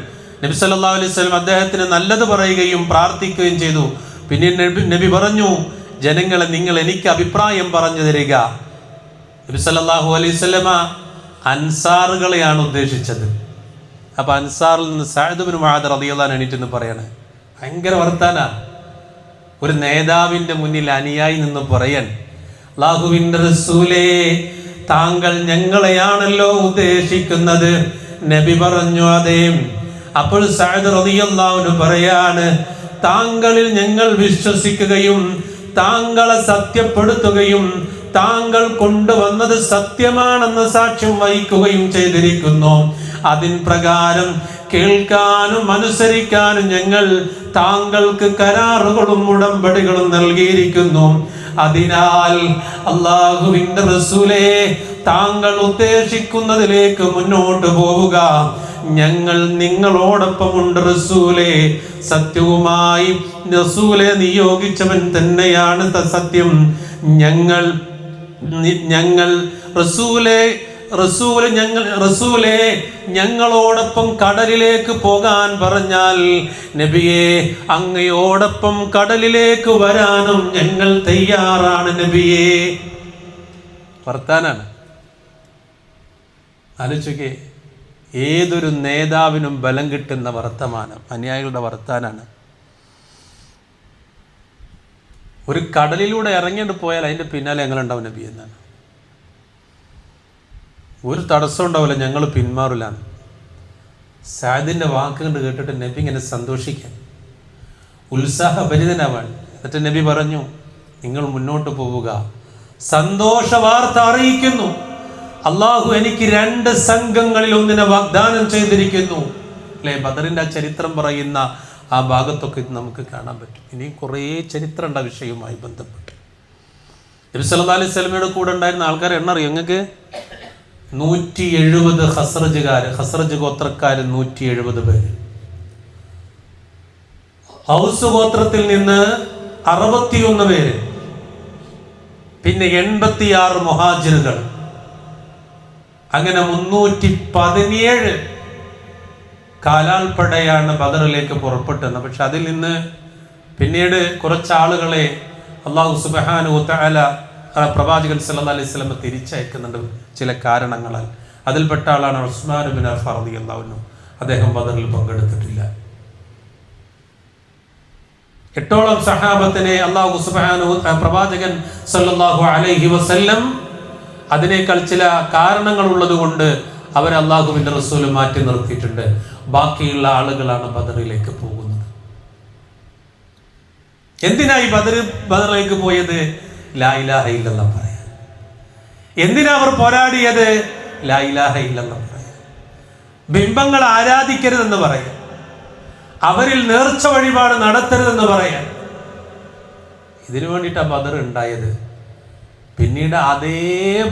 നബി സല്ലല്ലാഹു അലൈഹി വസല്ലം അദ്ദേഹത്തിന് നല്ലത് പറയുകയും പ്രാർത്ഥിക്കുകയും ചെയ്തു. പിന്നീട് നബി പറഞ്ഞു, ജനങ്ങളെ നിങ്ങൾ എനിക്ക് അഭിപ്രായം പറഞ്ഞു തരിക. നബി സല്ലല്ലാഹു അലൈഹി വസല്ലമ അൻസാറുകളെയാണ് ഉദ്ദേശിച്ചത്. അപ്പൊ അൻസാറിൽ നിന്ന് സഅദ് ഇബ്നു മുആദ് റളിയല്ലാഹു അൻഹു എണീറ്റ് പറയാണ്, ഭയങ്കര വർത്താന, ഒരു നേതാവിന്റെ മുന്നിൽ അനുയായി നിന്ന് പറയാൻ, അല്ലാഹുവിന്റെ റസൂലേ താങ്കൾ ഞങ്ങളെയാണല്ലോ ഉദ്ദേശിക്കുന്നത്. നബി പറഞ്ഞു, അതെ. അപ്പോൾ സഅദ് റളിയല്ലാഹു അൻഹു പറയാണ്, താങ്കളിൽ ഞങ്ങൾ വിശ്വസിക്കുകയും താങ്കളെ സത്യപ്പെടുത്തുകയും താങ്കൾ കൊണ്ടുവന്നത് സത്യമാണെന്ന് സാക്ഷ്യം വഹിക്കുകയും ചെയ്തിരിക്കുന്നു. അതിൻ പ്രകാരം കേൾക്കാനും അനുസരിക്കാനും ഞങ്ങൾ താങ്കൾക്ക് കരാറുകളും ഉടമ്പടികളും നൽകിയിരിക്കുന്നു. അതിനാൽ അല്ലാഹുവിന്റെ റസൂലേ, താങ്കൾ ഉദ്ദേശിക്കുന്നതിലേക്ക് മുന്നോട്ട് പോവുക. ഞങ്ങൾ നിങ്ങളോടൊപ്പമുണ്ട് റസൂലേ. സത്യവുമായി റസൂലെ നിയോഗിച്ചവൻ തന്നെയാണ് സത്യം. ഞങ്ങൾ റസൂലെ ഞങ്ങളോടൊപ്പം കടലിലേക്ക് പോകാൻ പറഞ്ഞാൽ നബിയെ, അങ്ങയോടൊപ്പം കടലിലേക്ക് വരാനും ഞങ്ങൾ തയ്യാറാണ് നബിയെ. വർത്താനാണ്. ആലോചിക്കേ, ഏതൊരു നേതാവിനും ബലം കിട്ടുന്ന വർത്തമാനം അനുയായികളുടെ വർത്താനാണ്. ഒരു കടലിലൂടെ ഇറങ്ങിയിട്ട് പോയാൽ അതിൻ്റെ പിന്നാലെ ഞങ്ങളുണ്ടാവും നബി എന്നാണ്. ഒരു തടസ്സം ഉണ്ടാവില്ല, ഞങ്ങൾ പിന്മാറില്ല. സാദിൻ്റെ വാക്ക് കണ്ട് കേട്ടിട്ട് നബി ഇങ്ങനെ സന്തോഷിക്കാൻ, ഉത്സാഹഭരിതനാവാൻ. എന്നിട്ട് നബി പറഞ്ഞു, നിങ്ങൾ മുന്നോട്ട് പോവുക, സന്തോഷ വാർത്ത അറിയിക്കുന്നു. അള്ളാഹു എനിക്ക് 2 സംഘങ്ങളിൽ ഒന്നിനെ വാഗ്ദാനം ചെയ്തിരിക്കുന്നു. അല്ലേ? ബദറിൻ്റെ ആ ചരിത്രം പറയുന്ന ആ ഭാഗത്തൊക്കെ നമുക്ക് കാണാൻ പറ്റും. ഇനി കുറേ ചരിത്രം ഉണ്ട് ആ വിഷയവുമായി ബന്ധപ്പെട്ട്. നബി സല്ലല്ലാഹു അലൈഹി വസല്ലമയുടെ കൂടെ ഉണ്ടായിരുന്ന ആൾക്കാരെ എണ്ണ അറിയാം നിങ്ങൾക്ക്? 170 ഹസ്രജ് ഗോത്രക്കാർ 170 പേര്. ഹൗസ് ഗോത്രത്തിൽ നിന്ന് 61 പേര്, പിന്നെ 86 മുഹാജിറുകൾ. അങ്ങനെ 317 കാലാൾപ്പടയാണ് ബദറിലേക്ക് പുറപ്പെട്ടത്. പക്ഷെ അതിൽ നിന്ന് പിന്നീട് കുറച്ചാളുകളെ അല്ലാഹു സുബ്ഹാനഹു വ തആല പ്രവാചകൻ സല്ലല്ലാഹു അലൈഹി വസല്ലം തിരിച്ചയക്കുന്നുണ്ട് ചില കാരണങ്ങളാൽ. അതിൽപ്പെട്ട ആളാണ് ഉസ്മാൻ ഇബ്നു അഫ്ഫാൻ റളിയല്ലാഹു അൻഹു. അദ്ദേഹം ബദറിൽ പങ്കെടുത്തിട്ടില്ല. 8ഓളം സഹാബത്തിനെ അല്ലാഹു സുബ്ഹാനഹു പ്രവാചകൻ സല്ലല്ലാഹു അലൈഹി വസല്ലം അതിനേക്കാൾ ചില കാരണങ്ങൾ ഉള്ളത് കൊണ്ട് അവരെ അല്ലാഹുവിന്റെ റസൂൽ മാറ്റി നിർത്തിയിട്ടുണ്ട്. ബാക്കിയുള്ള ആളുകളാണ് ബദറിലേക്ക് പോകുന്നത്. എന്തിനായി ബദറിലേക്ക് പോയത്? ലാ ഇലാഹ ഇല്ലല്ലാഹ് പറയാൻ. എന്തിനാ അവർ പോരാടിയത്? ലാ ഇലാഹ ഇല്ലല്ലാഹ് പറയാൻ. ബിംബങ്ങൾ ആരാധിക്കരുതെന്ന് പറയാൻ, അവരിൽ നേർച്ച വഴിപാട് നടത്തരുതെന്ന് പറയാൻ. ഇതിനു വേണ്ടിയിട്ടാണ് ബദർ ഉണ്ടായത്. പിന്നീട് അതേ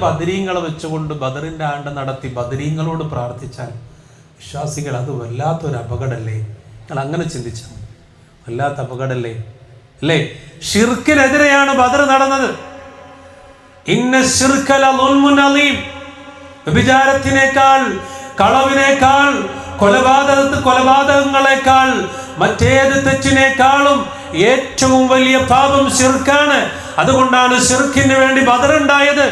ബദരീങ്ങളെ വെച്ചുകൊണ്ട് ബദറിൻ്റെ ആണ്ട് നടത്തി ബദരീങ്ങളോട് പ്രാർത്ഥിച്ചാൽ വിശ്വാസികൾ, അത് വല്ലാത്തൊരു അപകടമല്ലേ? നിങ്ങൾ അങ്ങനെ ചിന്തിച്ചാൽ വല്ലാത്ത അപകടമല്ലേ? അല്ലേ? ഷിർക്കിനെതിരെയാണ് ബദർ നടന്നത്. ഇന്ന ശിർക ലളുൽമുൻ അലീം. വ്യഭിചാരത്തിനേക്കാൾ, കളവിനേക്കാൾ, കൊലപാതകങ്ങളെക്കാൾ, മറ്റേത് തെറ്റിനേക്കാളും ഏറ്റവും വലിയ പാപം ശിർക്കാണ്. അതുകൊണ്ടാണ് ശിർക്കിന് വേണ്ടി ബദർ ഉണ്ടായത്.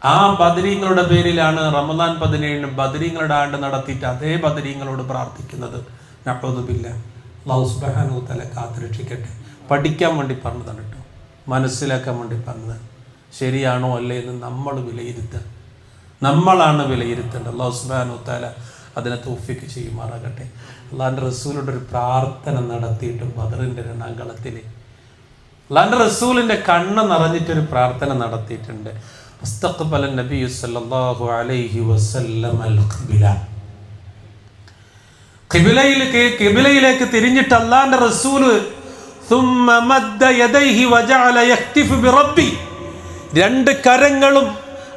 ആ ബദരീങ്ങളുടെ പേരിലാണ് റമദാൻ 17 ബദരീങ്ങളുടെ ആണ്ട് നടത്തിയിട്ട് അതേ ബദരീങ്ങളോട് പ്രാർത്ഥിക്കുന്നത്. നഅൂദുബില്ലാഹ്. അല്ലാഹു സുബ്ഹാനഹു വ തആല കാത്തുരക്ഷിക്കട്ടെ. പഠിക്കാൻ വേണ്ടി പറഞ്ഞതാണ് കേട്ടോ, മനസ്സിലാക്കാൻ വേണ്ടി പറഞ്ഞതാണ്. ശരിയാണോ അല്ലേ എന്ന് നമ്മൾ വിലയിരുത്തുക, നമ്മളാണ് വിലയിരുത്തേണ്ടത്. അല്ലാഹു സുബ്ഹാനഹു വ തആല അതിനെ തൗഫീഖ് ചെയ്യുമാറാകട്ടെ. അള്ളാഹിൻ്റെ റസൂലിൻ്റെ ഒരു പ്രാർത്ഥന നടത്തിയിട്ട് ബദറിൻ്റെ രണാങ്കളത്തിൽ അള്ളാഹിൻ്റെ റസൂലിൻ്റെ കണ്ണ് നിറഞ്ഞിട്ടൊരു പ്രാർത്ഥന നടത്തിയിട്ടുണ്ട്. വസ്തഖ്ബല നബിയ്യു സല്ലല്ലാഹു അലൈഹി വസല്ലം അൽ ഖിബ്ല. ഖിബ്ലയിലേക്ക് തിരിഞ്ഞിട്ട് അള്ളാഹിൻ്റെ റസൂൽ ثم مد يديه وجعل يهتف بربي. 2 കരങ്ങളും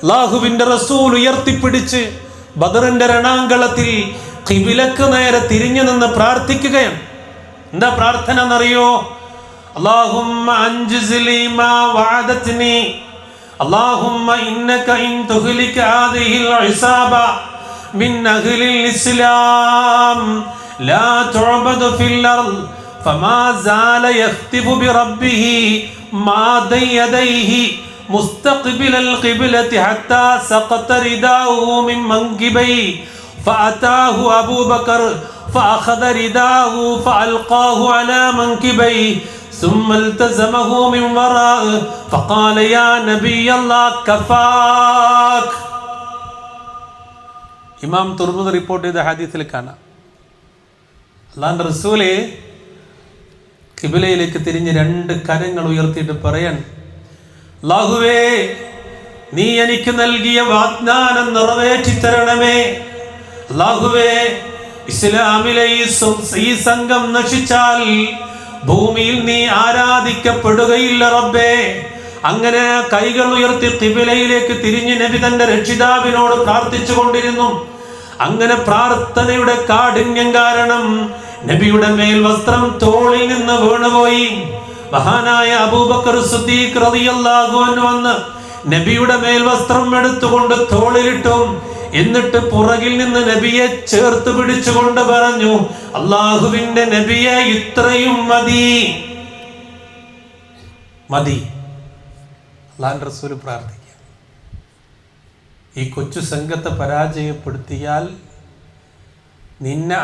അല്ലാഹുവിൻ്റെ റസൂൽ ഉയർത്തിപ്പിടിച്ച് ബദറിന്റെ രണാങ്കളത്തിൽ ഖിബിലക്ക് നേരെ തിരിഞ്ഞു നിന്ന് പ്രാർത്ഥിക്കുകയാണ്. എന്താ പ്രാർത്ഥന എന്നറിയോ? അല്ലാഹുമ്മ അൻജിസ്ലി മാ വഅദത്നി, അല്ലാഹുമ്മ ഇന്നക ഇൻ തുഹ്ലിക ഹാദിഹിൽ ഇസാബ മിൻ അഹ്ലിൽ ഇസ്ലാം ലാ തുഅബദു ഫിൽ അർദ് ഫമാ സാല യഖ്തിബു ബിറബ്ബിഹി മാദ യദൈഹി مستقبل القبلة حتى سقط رداؤه من منكبيه فأتاه أبو بكر فأخذ رداءه فألقاه على منكبيه ثم التزمه من وراءه فقال يا نبي الله كفاك. ഇമാം തുർമുദി റിപ്പോർട്ട് ചെയ്ത ഹദീസിൽ കാണാം, അല്ലാഹുവിൻ്റെ റസൂലേ ഖിബലയിലേക്ക് തിരിഞ്ഞ് 2 കരങ്ങൾ ഉയർത്തിയിട്ട് പറയാൻ, അല്ലാഹുവേ നീ എനിക്ക് നൽകിയ വാഗ്ദാനം നിറവേറ്റി തരണമേ. അല്ലാഹുവേ, ഇസ്ലാമിലെ ഈ സംഘം നശിച്ചാൽ ഭൂമിയിൽ നീ ആരാധിക്കപ്പെടുകയില്ല റബ്ബേ. അങ്ങനെ കൈകൾ ഉയർത്തി ഖിബലയിലേക്ക് തിരിഞ്ഞ് നബി തന്റെ രക്ഷിതാവിനോട് പ്രാർത്ഥിച്ചു കൊണ്ടിരുന്നു. അങ്ങനെ പ്രാർത്ഥനയുടെ കാഠിന്യം കാരണം നബിയുടെ മേൽ വസ്ത്രം തോളിൽ നിന്ന് വീണുപോയി. മഹാനായ അബൂബക്കർ സിദ്ദീഖ് റളിയല്ലാഹു അൻഹു വന്ന് നബിയുടെ മേൽ വസ്ത്രം എടുത്തുകൊണ്ട് തോളിലിട്ടു. എന്നിട്ട് പുറകിൽ നിന്ന് നബിയെ ചേർത്ത് പിടിച്ചുകൊണ്ട് പറഞ്ഞു, അല്ലാഹുവിന്റെ നബിയെ, ഇത്രയും മതി, മതി. അല്ലാഹുവിന്റെ റസൂൽ പ്രാർത്ഥിക്കുക, ഈ കൊച്ചു സംഘത്തെ പരാജയപ്പെടുത്തിയാൽ നിന്നെ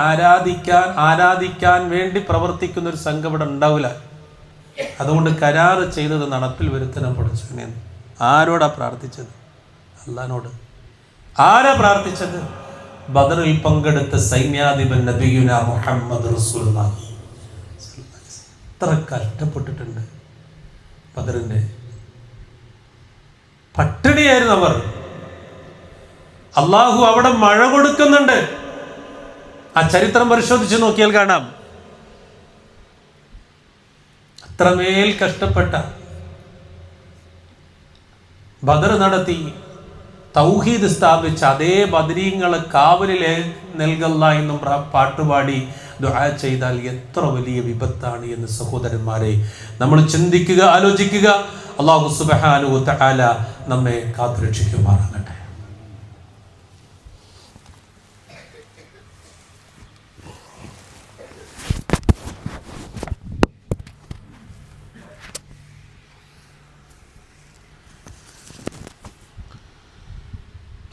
ആരാധിക്കാൻ വേണ്ടി പ്രവർത്തിക്കുന്ന ഒരു സംഘം ഇവിടെ ഉണ്ടാവില്ല. അതുകൊണ്ട് കരാറ് ചെയ്തത് നടപ്പിൽ വരുത്തണം പഠിച്ചവനെ. ആരോടാ പ്രാർത്ഥിച്ചത്? അല്ലാഹുവിനോട്. ആരാ പ്രാർത്ഥിച്ചത്? ബദറിൽ പങ്കെടുത്ത സൈന്യാധിപൻ നബിയുനാ മുഹമ്മദ് റസൂലുള്ളാഹി. എത്ര കഷ്ടപ്പെട്ടിട്ടുണ്ട്. ബദറിന്റെ പട്ടിണിയായിരുന്നു അവർ. അള്ളാഹു അവിടെ മഴ കൊടുക്കുന്നുണ്ട്. ആ ചരിത്രം പരിശോധിച്ച് നോക്കിയാൽ കാണാം. അത്രമേൽ കഷ്ടപ്പെട്ട ബദർ നടത്തി തൗഹീദ് സ്ഥാപിച്ച അതേ ബദരീങ്ങളെ കാവലിൽ നൽകല്ല എന്നും പാട്ടുപാടി ദുആ ചെയ്താൽ എത്ര വലിയ വിപത്താണ് എന്ന് സഹോദരന്മാരെ നമ്മൾ ചിന്തിക്കുക, ആലോചിക്കുക. അല്ലാഹു സുബ്ഹാനഹു വ തആല നമ്മെ കാത്തുരക്ഷിക്കുമാറാകട്ടെ.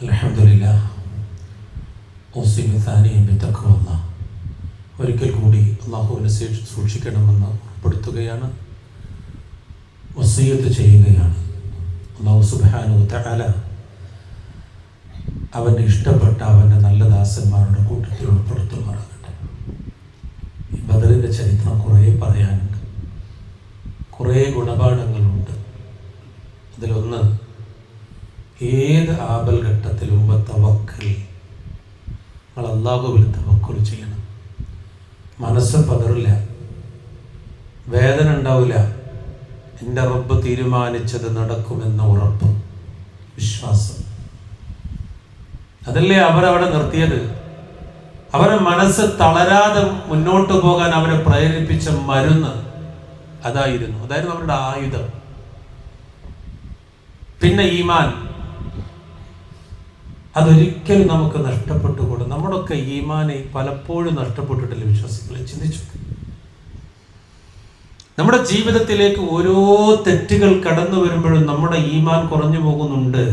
അൽഹംദുലില്ലാഹ്. ഒരിക്കൽ കൂടി അല്ലാഹുവിനെ സൂക്ഷിക്കണമെന്ന് ഉൾപ്പെടുത്തുകയാണ്, വസിയ്യത്ത് ചെയ്യുകയാണ്. അല്ലാഹു സുബ്ഹാനഹു വ തആല അവൻ്റെ ഇഷ്ടപ്പെട്ട അവൻ്റെ നല്ല ദാസന്മാരുടെ കൂട്ടത്തിൽ ഉൾപ്പെടുത്തുമാറാകട്ടെ. ഈ ബദറിൻ്റെ ചരിത്രം കുറേ പറയാനുണ്ട്, കുറേ ഗുണപാഠങ്ങളുണ്ട്. അതിലൊന്ന്, ഏത് ആപൽ ഘട്ടത്തിലും തവക്കൽ, നിങ്ങൾ അല്ലാഹുവിൽ തവക്കൽ ചെയ്യണം. മനസ്സ് പതറില്ല, വേദന ഉണ്ടാവില്ല. എൻ്റെ റബ്ബ് തീരുമാനിച്ചത് നടക്കുമെന്ന ഉറപ്പ്, വിശ്വാസം. അതല്ലേ അവരവിടെ നിർത്തിയത്. അവരെ മനസ്സ് തളരാതെ മുന്നോട്ട് പോകാൻ അവരെ പ്രേരിപ്പിച്ച മരുന്ന് അതായിരുന്നു അവരുടെ ആയുധം. പിന്നെ ഈമാൻ, അതൊരിക്കലും നമുക്ക് നഷ്ടപ്പെട്ടുകൂടും. നമ്മുടെയൊക്കെ ഈമാനെ പലപ്പോഴും നഷ്ടപ്പെട്ടിട്ടില്ല വിശ്വാസികളെ. ചിന്തിച്ചു, നമ്മുടെ ജീവിതത്തിലേക്ക് ഓരോ തെറ്റുകൾ കടന്നു വരുമ്പോഴും നമ്മുടെ ഈമാൻ കുറഞ്ഞു പോകുന്നുണ്ട്.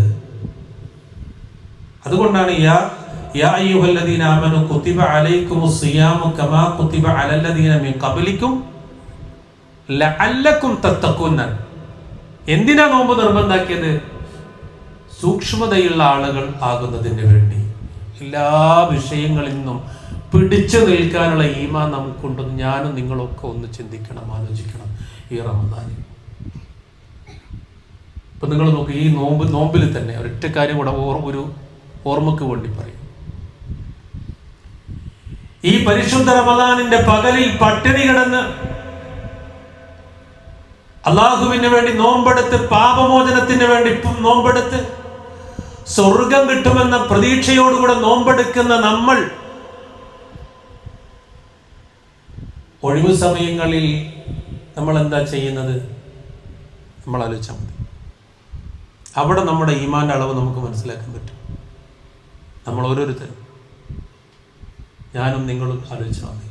അതുകൊണ്ടാണ് യാ അയ്യുഹല്ലദീന ആമനൂ കുതിബ അലൈക്കുമുസ് സിയാമു കമാ കുതിബ അലല്ലദീന മിൻ ഖബ്ലിക്കും ലഅല്ലക്കും തത്തഖൂൻ. എന്തിനാ നോമ്പ് നിർബന്ധാക്കിയത്? സൂക്ഷ്മതയുള്ള ആളുകൾ ആകുന്നതിന് വേണ്ടി. എല്ലാ വിഷയങ്ങളിൽ നിന്നും പിടിച്ചു നിൽക്കാനുള്ള ഈമാൻ നമുക്കുണ്ടെന്ന് ഞാനും നിങ്ങളൊക്കെ ഒന്ന് ചിന്തിക്കണം, ആലോചിക്കണം ഈ റമദാനിൽ. ഇപ്പം നിങ്ങൾ നോക്ക്, ഈ നോമ്പിൽ തന്നെ ഒരൊറ്റ കാര്യം കൂടെ ഒരു ഓർമ്മക്ക് വേണ്ടി പറയും. ഈ പരിശുദ്ധ റമദാനിന്റെ പകലിൽ പട്ടിണി കിടന്ന് അള്ളാഹുവിന് വേണ്ടി നോമ്പെടുത്ത്, പാപമോചനത്തിന് വേണ്ടി നോമ്പെടുത്ത്, സ്വർഗം കിട്ടുമെന്ന പ്രതീക്ഷയോടുകൂടെ നോമ്പെടുക്കുന്ന നമ്മൾ ഒഴിവു സമയങ്ങളിൽ നമ്മൾ എന്താ ചെയ്യുന്നത്? നമ്മൾ ആലോചിച്ചാൽ മതി. അവിടെ നമ്മുടെ ഈമാന്റെ അളവ് നമുക്ക് മനസ്സിലാക്കാൻ പറ്റും. നമ്മൾ ഓരോരുത്തരും, ഞാനും നിങ്ങളും ആലോചിച്ചാൽ മതി.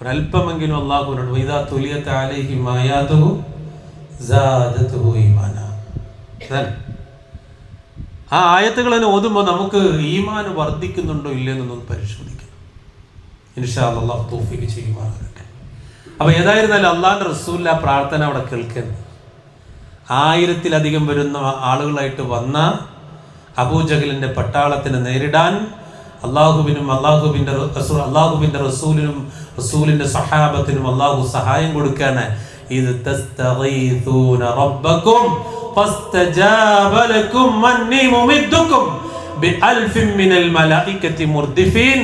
ഒരല്പമെങ്കിലും അല്ലാഹുവിനോട് വൈദാ തുലിയത അലൈഹിം ആയാതുഹു സാദതുഹു ഈമാന. ആ ആയത്തുകളെ ഓതുമ്പോൾ നമുക്ക് ഈമാൻ വർദ്ധിക്കുന്നുണ്ടോ ഇല്ലെന്നൊന്ന് പരിശോധിക്കണം. ഇൻഷാ അല്ലാഹ് തൗഫീഖ് ചെയ്യുമാറാകട്ടെ. അപ്പോൾ ഏതായിരുന്നാലും അള്ളാഹിൻ്റെ റസൂലിൻ്റെ ആ പ്രാർത്ഥന അവിടെ കേൾക്കുന്നത്. 1000-ലധികം വരുന്ന ആളുകളായിട്ട് വന്ന അബൂജഹലിൻ്റെ പട്ടാളത്തിനെ നേരിടാൻ അള്ളാഹുവിനും അള്ളാഹുവിൻ്റെ റസൂലിൻ്റെ സഹാബത്തിനും അള്ളാഹു സഹായം കൊടുക്കാണ്. ഇത് തസ്തഗീഥൂന റബ്ബക്കും ഫസ്തജാബ ലക്കും അന്നി മുമിദ്ദുക്കും ബിഅൽഫിൻ മിനൽ മലായികതി മുർദിഫീൻ.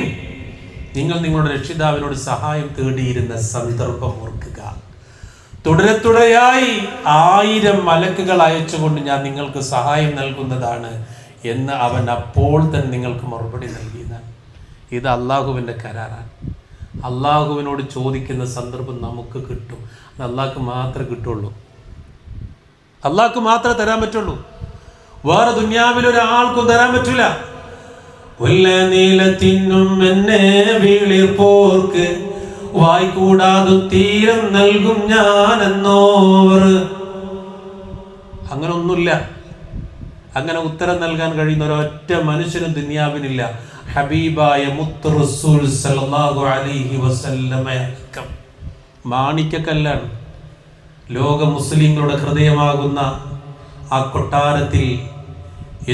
നിങ്ങൾ നിങ്ങളുടെ രക്ഷിതാവിനോട് സഹായം തേടിയിരുന്ന സന്ദർഭം ഓർക്കുക. തുടരെയായി 1000 മലക്കുകൾ അയച്ചുകൊണ്ട് ഞാൻ നിങ്ങൾക്ക് സഹായം നൽകുന്നതാണ് എന്ന് അവൻ അപ്പോൾ തന്നെ നിങ്ങൾക്ക് മറുപടി നൽകിയതാണ്. ഇത് അള്ളാഹുവിൻ്റെ കരാറാണ്. അള്ളാഹുവിനോട് ചോദിക്കുന്ന സന്ദർഭം നമുക്ക് കിട്ടും. അത് അള്ളാഹ്ക്ക് മാത്രമേ കിട്ടുള്ളൂ. അള്ളാഹ്ക്ക് മാത്രമേ തരാൻ പറ്റുള്ളൂ. വേറെ ദുനിയാവിലൊരാൾക്കും തരാൻ പറ്റില്ല. നീലത്തിനും എന്നെ വീളിർപ്പോർക്ക് വായിക്കൂടാതു തീരം നൽകും ഞാനെന്നോർ. അങ്ങനെ ഒന്നുമില്ല. അങ്ങനെ ഉത്തരം നൽകാൻ കഴിയുന്ന ഒരൊറ്റ മനുഷ്യനും ദുനിയാവിനില്ല. ഹബീബായ മുത്ത് റസൂൽ സല്ലല്ലാഹു അലൈഹി വസല്ലമ മാണിക്കക്കല്ലാണ്. ലോക മുസ്ലിങ്ങളുടെ ഹൃദയമാകുന്ന ആ കൊട്ടാരത്തിൽ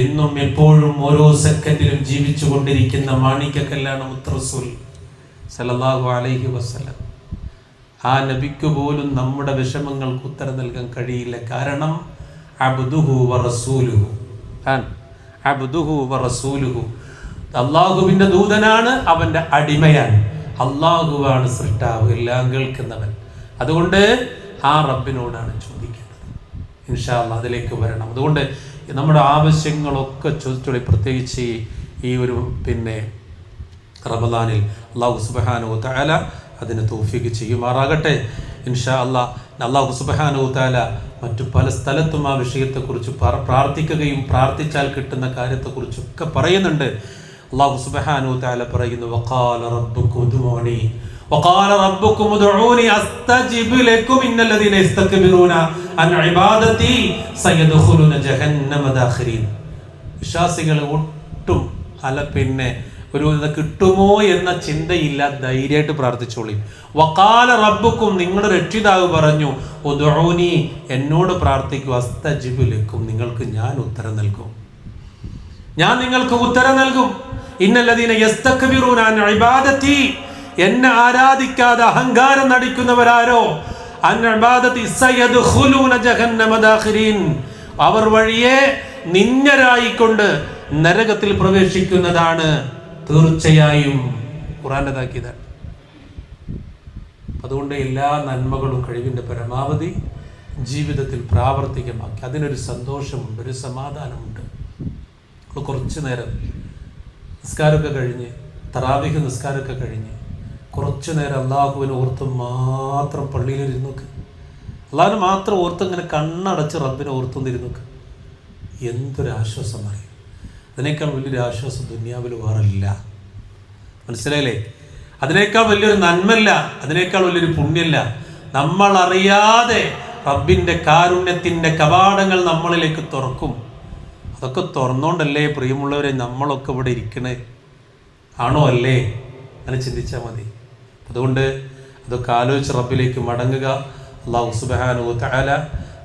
എന്നും എപ്പോഴും ഓരോ സെക്കൻഡിലും ജീവിച്ചു കൊണ്ടിരിക്കുന്ന മാണിക്കക്കല്ലാണ് മുത്ത് റസൂൽ സല്ലല്ലാഹു അലൈഹി വസല്ലം. ആ നബിക്ക് പോലും നമ്മുടെ വിഷമങ്ങൾക്ക് ഉത്തരം നൽകാൻ കഴിയില്ല. കാരണം അബ്ദുഹു വറസൂലുഹു, അബ്ദുഹു വറസൂലുഹു, അള്ളാഹുവിൻ്റെ ദൂതനാണ്, അവൻ്റെ അടിമയാണ്. അള്ളാഹുവാണ് സൃഷ്ടാവ്, എല്ലാം കേൾക്കുന്നവൻ. അതുകൊണ്ട് ആ റബ്ബിനോടാണ് ചോദിക്കേണ്ടത്. ഇൻഷാ അല്ലാഹ് അതിലേക്ക് വരണം. അതുകൊണ്ട് നമ്മുടെ ആവശ്യങ്ങളൊക്കെ ചോദിച്ചോളി. പ്രത്യേകിച്ച് ഈ ഒരു റമദാനിൽ അല്ലാഹു സുബ്ഹാനഹു വ തആല അതിന് തൗഫീഖ് ചെയ്യുമാറാകട്ടെ. ഇൻഷാ അല്ലാഹ്. അല്ലാഹു സുബ്ഹാനഹു വ തആല മറ്റു പല സ്ഥലത്തും ആ വിഷയത്തെക്കുറിച്ച് പ്രാർത്ഥിക്കുകയും പ്രാർത്ഥിച്ചാൽ കിട്ടുന്ന കാര്യത്തെക്കുറിച്ചൊക്കെ പറയുന്നുണ്ട്. അല്ലാഹു സുബ്ഹാനഹു വ തആല പറയുന്നു, വഖാല റബ്ബുക്കും ഉദ്ഉനി വഖാല റബ്ബുക്കും ഉദ്ഉനി അസ്തജിബ് ലക്കും ഇന്നല്ലദീന യസ്തക്ബിറൂന അൻ ഇബാദതി സയദ്ഖുലൂന ജഹന്നമ ദാഖിരീൻ. വിശ്വാസികളെ ഒട്ടും ഒരു കിട്ടുമോ എന്ന ചിന്തയില്ല, ധൈര്യമായിട്ട് പ്രാർത്ഥിച്ചോളി. വഖാല റബ്ബുക്കും, നിങ്ങളുടെ രക്ഷിതാവ് പറഞ്ഞു, ഉദ്ഉനി, എന്നോട് പ്രാർത്ഥിക്കൂ, അസ്തജിബ് ലക്കും, നിങ്ങൾക്ക് ഞാൻ ഉത്തരം നൽകും, ഞാൻ നിങ്ങൾക്ക് ഉത്തരം നൽകും. ഇന്നല്ലദീന യസ്തക്ബിറൂന അൻ ഇബാദതി, എന്നെ ആരാധിക്കാതെ അഹങ്കാരം നടിക്കുന്നവരാരോ, അൻ ഇബാദതി സയദ്ഖുലൂന ജഹന്നമ ദാഖിരീൻ, അവർ വഴിയെ നിന്ദരായിക്കൊണ്ട് നരകത്തിൽ പ്രവേശിക്കുന്നതാണ്. തീർച്ചയായും ഖുർആന്റെ താക്കീതാണ്. അതുകൊണ്ട് എല്ലാ നന്മകളും കഴിവിൻ്റെ പരമാവധി ജീവിതത്തിൽ പ്രാവർത്തികമാക്കി അതിനൊരു സന്തോഷമുണ്ട്, ഒരു സമാധാനമുണ്ട്. കുറച്ചു നേരം നിസ്കാരമൊക്കെ കഴിഞ്ഞ്, തറാവീഹ് നിസ്കാരമൊക്കെ കഴിഞ്ഞ് കുറച്ചു നേരം അള്ളാഹുവിനെ ഓർത്ത് മാത്രം പള്ളിയിലിരുന്നോക്ക്. അള്ളാഹുവിനെ മാത്രം ഓർത്ത് ഇങ്ങനെ കണ്ണടച്ച് റബ്ബിനെ ഓർത്തുന്നിരുന്നോക്ക്. എന്തൊരാശ്വാസം അറിയും. അതിനേക്കാൾ വലിയൊരു ആശ്വാസം ദുനിയാവിൽ വേറില്ല. മനസ്സിലായില്ലേ? അതിനേക്കാൾ വലിയൊരു നന്മല്ല, അതിനേക്കാൾ വലിയൊരു പുണ്യല്ല. നമ്മളറിയാതെ റബ്ബിൻ്റെ കാരുണ്യത്തിൻ്റെ കവാടങ്ങൾ നമ്മളിലേക്ക് തുറക്കും. അതൊക്കെ തുറന്നുകൊണ്ടല്ലേ പ്രിയമുള്ളവരെ നമ്മളൊക്കെ ഇവിടെ ഇരിക്കണേ? ആണോ അല്ലേ? അങ്ങനെ ചിന്തിച്ചാൽ മതി. അതുകൊണ്ട് അതൊക്കെ ആലോചിച്ച് റബ്ബിലേക്ക് മടങ്ങുക. അല്ലാഹു സുബ്ഹാനഹു വ തആല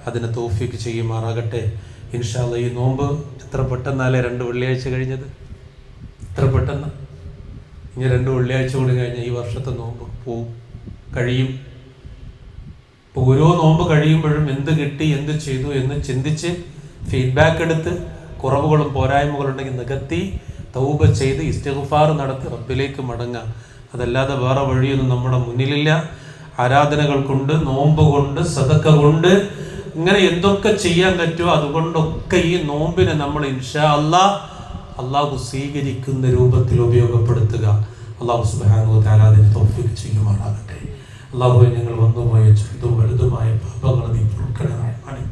അതിന് തൗഫീഖ് ചെയ്യുമാറാകട്ടെ. ഇൻഷാ അല്ലാഹ്. ഈ നോമ്പ് എത്ര പെട്ടെന്നല്ലേ 2 വെള്ളിയാഴ്ച കഴിഞ്ഞത്, എത്ര പെട്ടെന്ന്. ഇനി 2 വെള്ളിയാഴ്ച കൂടി കഴിഞ്ഞാൽ ഈ വർഷത്തെ നോമ്പ് കഴിയും. ഓരോ നോമ്പ് കഴിയുമ്പോഴും എന്ത് കിട്ടി, എന്ത് ചെയ്തു എന്ന് ചിന്തിച്ച് ഫീഡ്ബാക്ക് എടുത്ത് കുറവുകളും പോരായ്മകളുണ്ടെങ്കിൽ നികത്തി തൗബ ചെയ്ത് ഇസ്തിഗ്ഫാർ നടത്തി റബ്ബിലേക്ക് മടങ്ങുക. അതല്ലാതെ വേറെ വഴിയൊന്നും നമ്മുടെ മുന്നിലില്ല. ആരാധനകൾ കൊണ്ട്, നോമ്പ് കൊണ്ട്, സദക്ക കൊണ്ട്, ഇങ്ങനെ എന്തൊക്കെ ചെയ്യാൻ പറ്റുമോ അതുകൊണ്ടൊക്കെ ഈ നോമ്പിനെ നമ്മൾ ഇൻഷാ അല്ലാഹ് അള്ളാഹു സ്വീകരിക്കുന്ന രൂപത്തിൽ ഉപയോഗപ്പെടുത്തുക. അള്ളാഹു സുബ്ഹാനഹു വ തആല അതിന് തൗഫീഖ് ചെയ്യുമാറാകട്ടെ. അള്ളാഹുവേ, ഞങ്ങൾ വന്നുപോയ ചെറുതും വലുതുമായ പാപങ്ങൾ നീ പൊറുക്കണേ റഹ്മാനേ.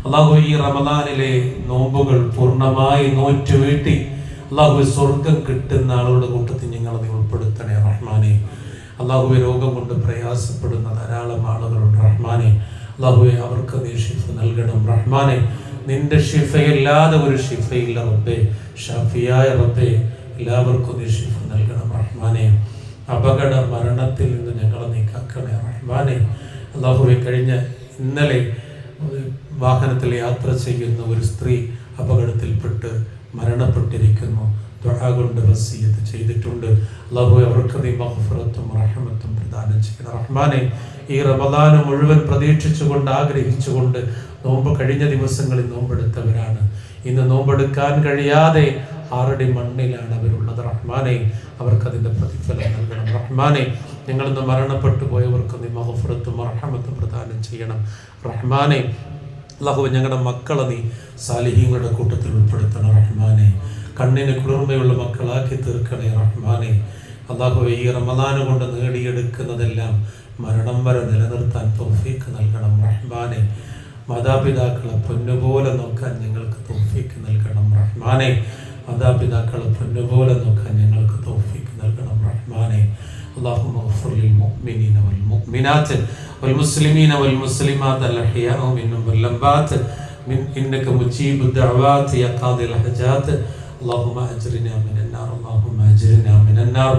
അള്ളാഹു ഈ റമദാനിലെ നോമ്പുകൾ പൂർണ്ണമായി നോറ്റു വീട്ടി അള്ളാഹുവെ സ്വർഗം കിട്ടുന്ന ആളുകളുടെ കൂട്ടത്തിൽ ഞങ്ങളെ നീ ഉൾപ്പെടുത്തണേ റഹ്മാനേ. അള്ളാഹുവെ, രോഗം കൊണ്ട് പ്രയാസപ്പെടുന്ന ധാരാളം ആളുകളുണ്ട് റഹ്മാനേ. അള്ളാഹുവെ, അവർക്ക് നീ ഷിഫ നൽകണം റഹ്മാനേ. നിന്റെ ഷിഫയല്ലാതെ ഒരു ഷിഫയില്ല റബ്ബേ. ഷാഫിയായ റബ്ബേ, എല്ലാവർക്കും നീ ഷിഫ നൽകണം റഹ്മാനേ. അപകട മരണത്തിൽ നിന്ന് ഞങ്ങളെ നീ കാക്കണേ റഹ്മാനേ. അള്ളാഹുവെ, ഇന്നലെ വാഹനത്തിൽ യാത്ര ചെയ്യുന്ന ഒരു സ്ത്രീ അപകടത്തിൽപ്പെട്ട് മരണപ്പെട്ടിരിക്കുന്നു. ദുആ കൊണ്ട് വസിയത്ത് ചെയ്തിട്ടുണ്ട്. അല്ലാഹുവേ, അവർക്ക് നീ മഗ്ഫിറത്തും റഹ്മത്തും പ്രദാനം ചെയ്യണം റഹ്മാനേ. ഈ റമദാൻ മുഴുവൻ പ്രതീക്ഷിച്ചുകൊണ്ട് ആഗ്രഹിച്ചുകൊണ്ട് നോമ്പ് കഴിഞ്ഞ ദിവസങ്ങളിൽ നോമ്പെടുത്തവരാണ്. ഇന്ന് നോമ്പെടുക്കാൻ കഴിയാതെ ആറടി മണ്ണിലാണ് അവരുള്ളത്. റഹ്മാനെ, അവർക്കതിൻ്റെ പ്രതിഫലം നൽകണം. റഹ്മാനെ, ഞങ്ങളിന്ന് മരണപ്പെട്ടു പോയവർക്ക് നീ മഗ്ഫിറത്തും റഹ്മത്തും പ്രദാനം ചെയ്യണം. റഹ്മാനെ, അല്ലാഹുവേ, ഞങ്ങളുടെ മക്കളെ നീ സാലിഹീങ്ങളുടെ കൂട്ടത്തിൽ ഉൾപ്പെടുത്തണം. റഹ്മാനെ, കണ്ണിന് കുളിർമയുള്ള മക്കളാക്കി തീർക്കണേ. റഹ്മാനെ, അല്ലാഹുവേ, ഈ റമദാൻ കൊണ്ട് നേടിയെടുക്കുന്നതെല്ലാം മരണം വരെ നിലനിർത്താൻ തൗഫീക്ക് നൽകണം. റഹ്മാനെ, മാതാപിതാക്കളെ പൊന്നുപോലെ നോക്കാൻ ഞങ്ങൾക്ക് തൗഫീക്ക് നൽകണം. റഹ്മാനെ, മാതാപിതാക്കളെ പൊന്നുപോലെ നോക്കാൻ ഞങ്ങൾക്ക് തൗഫീക്ക് നൽകണം. റഹ്മാനെ, اللهم اغفر للمؤمنين والمؤمنات والمسلمين والمسلمات الأحياء منهم والأموات إنك مجيب الدعوات يا قاضي الحاجات. اللهم أجرنا من النار، اللهم أجرنا من النار،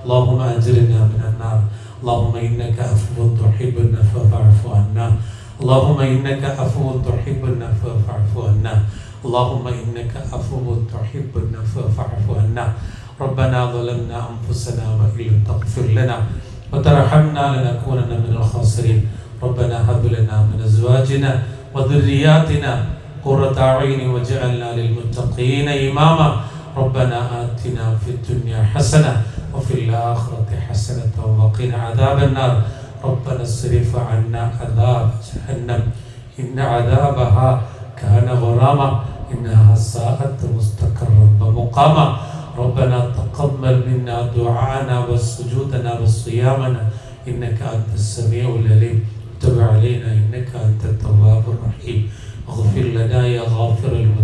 اللهم أجرنا من النار. اللهم إنك عفو تحب العفو فاعف عنا. اللهم إنك عفو تحب العفو فاعف عنا. اللهم إنك عفو تحب العفو فاعف عنا. ربنا ظلمنا أنفسنا وإن لم تغفر لنا وترحمنا لنكونن من الخاسرين. ربنا هب لنا من أزواجنا وذرياتنا قرة أعين واجعلنا للمتقين إماما. ربنا آتنا في الدنيا حسنة وفي الآخرة حسنة وقنا عذاب النار. ربنا اصرف عنا عذاب جهنم إن عذابها كان غراما إنها ساءت مستقرا ومقاما. ربنا تقبل منا دعاءنا وسجودنا وصيامنا إنك أنت السميع العليم. تب علينا إنك أنت التواب الرحيم. اغفر لنا يا غافر المذنبين